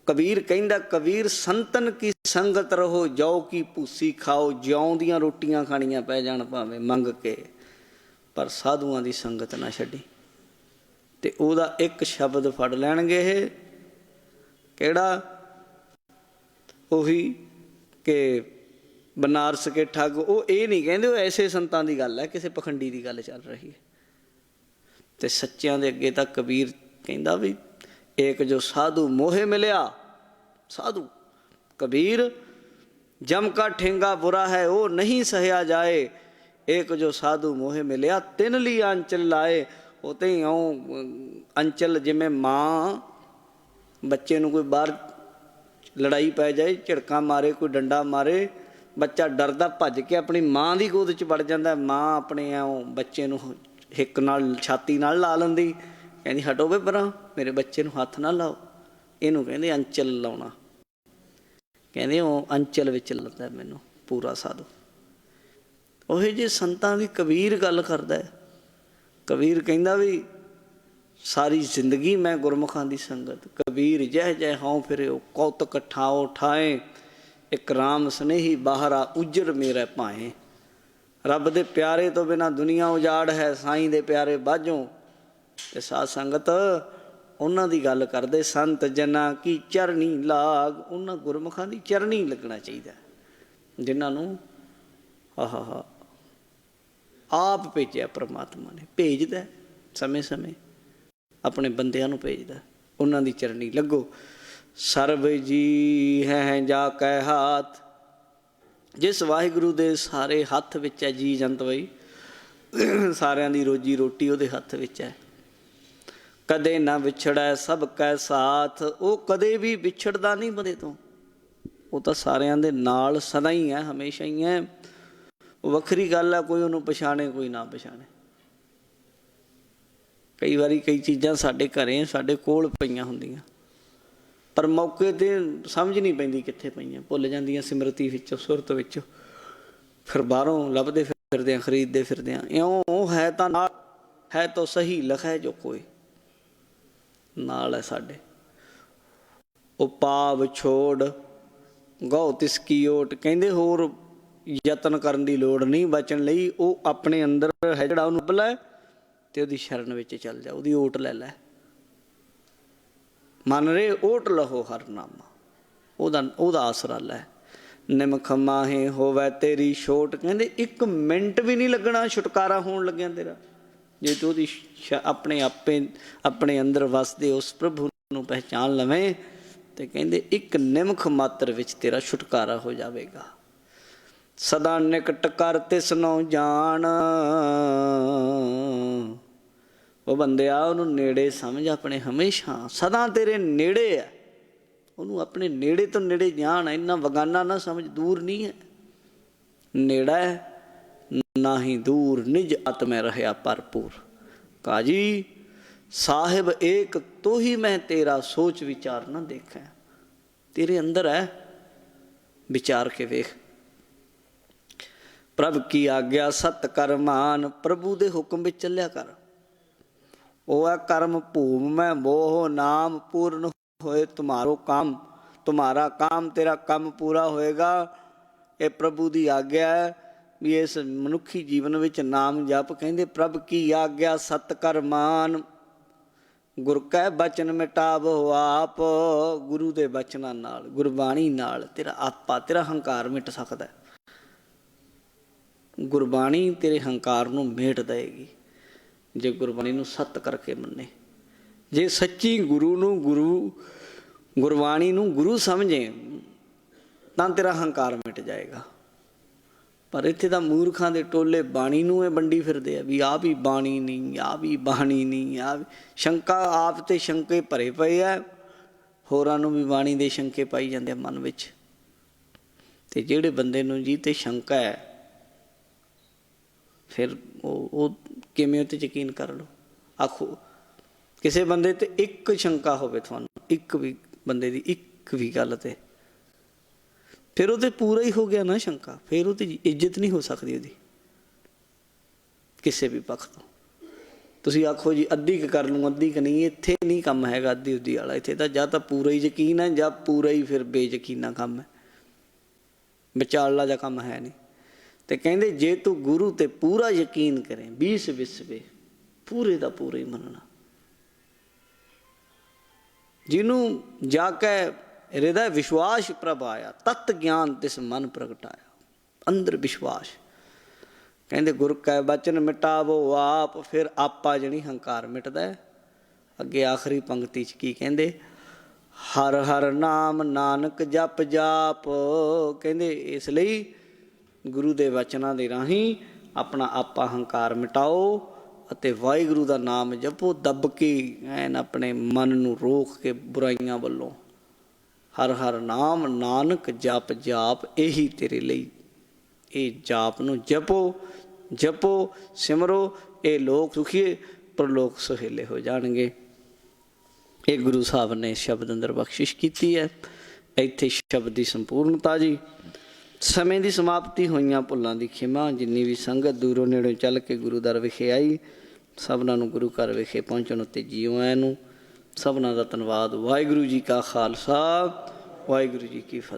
कबीर कहंदा, कबीर संतन की संगत रहो, जौ की भूसी खाओ। जौ दियां रोटियां खाणियां पै जाण भावें मंग के, पर साधुआं दी संगत ना छड्डी। ते ओहदा एक शब्द फड़ लैणगे, किहड़ा, ओही कि बनारस के ठग। वो ये नहीं कहते, वो ऐसे संतां दी गल है, किसी पखंडी दी गल चल रही है। ते सच्चियां दे अगे तां कबीर कहंदा भी एक जो साधु मोहे मिलिया। साधु कबीर जम का ठेंगा बुरा है, वो नहीं सहया जाए। एक जो साधु मोहे मिलिया, तिन ली अंचल लाए। वो तो अंचल जिमें माँ बच्चे नूं कोई बाहर लड़ाई पै जाए, झिड़का मारे, कोई डंडा मारे, बच्चा डरदा भज के अपनी माँ की गोद च वड़ जाता। माँ अपने बच्चे नूं हिक नाल छाती नाल ला लैंदी, कहती हटो वे परां, मेरे बच्चे नूं हथ ना लाओ। इहनूं कहंदे अंचल लाउणा। कहंदे ओह अंचल विच लैंदा मैनूं पूरा साधु। ओहे जे संतां दी कबीर गल करदा है। कबीर कहंदा भी सारी जिंदगी मैं गुरमुखां दी संगत। कबीर जह जह हों फिरे कौतक ठाओ ठाए, एक राम स्नेही बाहरा उजर मेरे भाए। रब दे प्यारे तो बिना दुनिया उजाड़ है, साईं दे प्यारे बाझों। ते साध संगत उन्हां दी गल करदे, संत जना की चरनी लाग। उन्हां गुरमुखां दी चरनी लगना चाहिए, जिन्हां नूं आहा आप भेजिया परमात्मा ने। भेजदा समय समय अपने बंदियां नूं भेजदा, उन्हां दी चरनी लगो। सर्ब जी है जा कै हाथ, जिस वाहिगुरू दे सारे हत्थ विच है जी जंत बई। सारियां दी रोजी रोटी उहदे हत्थ विच है। कदे ना विछड़ै सब कै साथ, वो कदे भी विछड़दा नहीं बंदे तो। वो तो सारियां दे नाल सदा ही है, हमेशा ही है। वखरी गल है कोई उन्होंने पछाणे कोई ना पछाणे। कई बारी कई चीज़ां साडे घरें साडे कोल पईयां हुंदियां, पर मौके ते समझ नहीं पैंदी कित्थे पईयां, भुल जांदियां सिमरती विचों सुरत विचों। फिर बाहरों लभदे फिरदे खरीदते फिरदे इउं है तां नाल है तो सही लखै जो कोई नाल है साडे। ओ पाव छोड़ गौ तिसकी ओट, कहंदे होर यतन करन दी लोड़ नहीं बचन लई। वो अपने अंदर है जिहड़ा उहनूं लभ लै ते उहदी शरण विच चल जा, उहदी ओट लै लै। मन रे ओट लहो हर नामा, ओहदा आसरा लै। निमख माहे होवै तेरी छोट, कहंदे एक मिनट भी नहीं लगना छुटकारा होण लग्या तेरा, जे तू उहदी अपने आपे अपने अंदर वसदे उस प्रभु नूं पहचान लवें ते कहंदे एक निमख मात्र विच तेरा छुटकारा हो जावेगा। सदा निकट कर तिसनों जान, ਉਹ ਬੰਦਿਆ ਉਹਨੂੰ ਨੇੜੇ ਸਮਝ ਆਪਣੇ, ਹਮੇਸ਼ਾ ਸਦਾ ਤੇਰੇ ਨੇੜੇ ਹੈ। ਉਹਨੂੰ ਆਪਣੇ ਨੇੜੇ ਤੋਂ ਨੇੜੇ ਜਾਣ, ਇੰਨਾ ਬਗਾਨਾ ਨਾ ਸਮਝ, ਦੂਰ ਨਹੀਂ ਹੈ, ਨੇੜਾ ਹੈ ਨਾ ਹੀ ਦੂਰ, ਨਿਜ ਆਤਮੈ ਰਹਿਆ ਭਰਪੂਰ। ਕਾਜੀ ਸਾਹਿਬ ਏਕ ਤੋ ਹੀ ਮੈਂ ਤੇਰਾ, ਸੋਚ ਵਿਚਾਰ ਨਾ ਦੇਖੈ। ਤੇਰੇ ਅੰਦਰ ਹੈ, ਵਿਚਾਰ ਕੇ ਵੇਖ। ਪ੍ਰਭ ਕੀ ਆਗਿਆ ਸਤ ਕਰ ਮਾਨ, ਪ੍ਰਭੂ ਦੇ ਹੁਕਮ ਵਿੱਚ ਚੱਲਿਆ ਕਰ। ਉਹ ਹੈ ਕਰਮ ਭੂਮ ਮੈਂ ਮੋਹ ਨਾਮ, ਪੂਰਨ ਹੋਏ ਤੁਮਾਰੋ ਕਾਮ। ਤੁਮਾਰਾ ਕਾਮ, ਤੇਰਾ ਕੰਮ ਪੂਰਾ ਹੋਏਗਾ। ਇਹ ਪ੍ਰਭੂ ਦੀ ਆਗਿਆ ਹੈ ਵੀ ਇਸ ਮਨੁੱਖੀ ਜੀਵਨ ਵਿੱਚ ਨਾਮ ਜਪ। ਕਹਿੰਦੇ ਪ੍ਰਭ ਕੀ ਆਗਿਆ ਸਤ ਕਰ ਮਾਨ, ਗੁਰ ਕੈ ਬਚਨ ਮਿਟਾਵੋ ਆਪ। ਗੁਰੂ ਦੇ ਬਚਨਾਂ ਨਾਲ, ਗੁਰਬਾਣੀ ਨਾਲ ਤੇਰਾ ਆਪਾ, ਤੇਰਾ ਹੰਕਾਰ ਮਿਟ ਸਕਦਾ। ਗੁਰਬਾਣੀ ਤੇਰੇ ਹੰਕਾਰ ਨੂੰ ਮੇਟ ਦੇਵੇਗੀ ਜੇ ਗੁਰਬਾਣੀ ਨੂੰ ਸੱਤ ਕਰਕੇ ਮੰਨੇ। ਜੇ ਸੱਚੀ ਗੁਰੂ ਨੂੰ ਗੁਰਬਾਣੀ ਨੂੰ ਗੁਰੂ ਸਮਝੇ ਤਾਂ ਤੇਰਾ ਹੰਕਾਰ ਮਿਟ ਜਾਏਗਾ। ਪਰ ਇੱਥੇ ਤਾਂ ਮੂਰਖਾਂ ਦੇ ਟੋਲੇ ਬਾਣੀ ਨੂੰ ਇਹ ਵੰਡੀ ਫਿਰਦੇ ਆ ਵੀ ਆਹ ਵੀ ਬਾਣੀ ਨਹੀਂ, ਆਹ ਵੀ ਬਾਣੀ ਨਹੀਂ, ਆਹ ਵੀ ਸ਼ੰਕਾ। ਆਪ ਤੇ ਸ਼ੰਕੇ ਭਰੇ ਪਏ ਆ, ਹੋਰਾਂ ਨੂੰ ਵੀ ਬਾਣੀ ਦੇ ਸ਼ੰਕੇ ਪਾਈ ਜਾਂਦੇ ਆ ਮਨ ਵਿੱਚ। ਤੇ ਜਿਹੜੇ ਬੰਦੇ ਨੂੰ ਜੀ ਤੇ ਸ਼ੰਕਾ ਹੈ, ਫਿਰ ਉਹ ਕਿਵੇਂ ਉਹ 'ਤੇ ਯਕੀਨ ਕਰ ਲਓ। ਆਖੋ ਕਿਸੇ ਬੰਦੇ 'ਤੇ ਇੱਕ ਸ਼ੰਕਾ ਹੋਵੇ ਤੁਹਾਨੂੰ, ਇੱਕ ਵੀ ਬੰਦੇ ਦੀ ਇੱਕ ਵੀ ਗੱਲ 'ਤੇ, ਫਿਰ ਉਹ 'ਤੇ ਪੂਰਾ ਹੀ ਹੋ ਗਿਆ ਨਾ ਸ਼ੰਕਾ। ਫਿਰ ਉਹ 'ਤੇ ਇੱਜ਼ਤ ਨਹੀਂ ਹੋ ਸਕਦੀ ਉਹਦੀ ਕਿਸੇ ਵੀ ਪੱਖ ਤੋਂ। ਤੁਸੀਂ ਆਖੋ ਜੀ ਅੱਧੀ ਕੁ ਕਰ ਲੂੰ, ਅੱਧੀ ਕੁ ਨਹੀਂ, ਇੱਥੇ ਨਹੀਂ ਕੰਮ ਹੈਗਾ ਅੱਧੀ ਉੱਧੀ ਵਾਲਾ। ਇੱਥੇ ਤਾਂ ਜਾਂ ਤਾਂ ਪੂਰਾ ਹੀ ਯਕੀਨ ਹੈ ਜਾਂ ਪੂਰਾ ਹੀ ਫਿਰ ਬੇਯਕੀਨਾ ਕੰਮ ਹੈ, ਵਿਚਾਲਾ ਜਿਹਾ ਕੰਮ ਹੈ ਨਹੀਂ। ਤੇ ਕਹਿੰਦੇ ਜੇ ਤੂੰ ਗੁਰੂ 'ਤੇ ਪੂਰਾ ਯਕੀਨ ਕਰੇ, 20 ਵਿਸਵੇ ਪੂਰੇ ਦਾ ਪੂਰਾ ਹੀ ਮੰਨਣਾ। ਜਿਹਨੂੰ ਜਾ ਕੇ ਹਿਰਦੈ ਵਿਸ਼ਵਾਸ ਪ੍ਰਭ ਆਇਆ, ਤਤ ਗਿਆਨ ਤਿਸ ਮਨ ਪ੍ਰਗਟਾਇਆ। ਅੰਦਰ ਵਿਸ਼ਵਾਸ। ਕਹਿੰਦੇ ਗੁਰ ਕੈ ਬਚਨ ਮਿਟਾਵੋ ਆਪ, ਫਿਰ ਆਪਾ ਜਣੀ ਹੰਕਾਰ ਮਿਟਦਾ। ਅੱਗੇ ਆਖਰੀ ਪੰਕਤੀ 'ਚ ਕੀ ਕਹਿੰਦੇ, ਹਰ ਹਰ ਨਾਮ ਨਾਨਕ ਜਪ ਜਾਪ। ਕਹਿੰਦੇ ਇਸ ਲਈ ਗੁਰੂ ਦੇ ਵਚਨਾਂ ਦੇ ਰਾਹੀਂ ਆਪਣਾ ਆਪਾ ਹੰਕਾਰ ਮਿਟਾਓ ਅਤੇ ਵਾਹਿਗੁਰੂ ਦਾ ਨਾਮ ਜਪੋ, ਦੱਬ ਕੇ ਐਨ ਆਪਣੇ ਮਨ ਨੂੰ ਰੋਕ ਕੇ ਬੁਰਾਈਆਂ ਵੱਲੋਂ। ਹਰ ਹਰ ਨਾਮ ਨਾਨਕ ਜਪ ਜਾਪ, ਇਹੀ ਤੇਰੇ ਲਈ। ਇਹ ਜਾਪ ਨੂੰ ਜਪੋ, ਜਪੋ ਸਿਮਰੋ, ਇਹ ਲੋਕ ਸੁਖੀਏ ਪਰਲੋਕ ਸੁਹੇਲੇ ਹੋ ਜਾਣਗੇ। ਇਹ ਗੁਰੂ ਸਾਹਿਬ ਨੇ ਸ਼ਬਦ ਅੰਦਰ ਬਖਸ਼ਿਸ਼ ਕੀਤੀ ਹੈ। ਇੱਥੇ ਸ਼ਬਦ ਦੀ ਸੰਪੂਰਨਤਾ ਜੀ। ਸਮੇਂ ਦੀ ਸਮਾਪਤੀ, ਹੋਈਆਂ ਭੁੱਲਾਂ ਦੀ ਖਿਮਾ। ਜਿੰਨੀ ਵੀ ਸੰਗਤ ਦੂਰੋਂ ਨੇੜੋਂ ਚੱਲ ਕੇ ਗੁਰੂ ਦਰ ਵਿਖੇ ਆਈ, ਸਭਨਾਂ ਨੂੰ ਗੁਰੂ ਘਰ ਵਿਖੇ ਪਹੁੰਚਣ ਉੱਤੇ ਜੀਓ ਆਇਆਂ ਨੂੰ ਸਭਨਾਂ ਦਾ ਧੰਨਵਾਦ। ਵਾਹਿਗੁਰੂ ਜੀ ਕਾ ਖਾਲਸਾ, ਵਾਹਿਗੁਰੂ ਜੀ ਕੀ ਫਤਿਹ।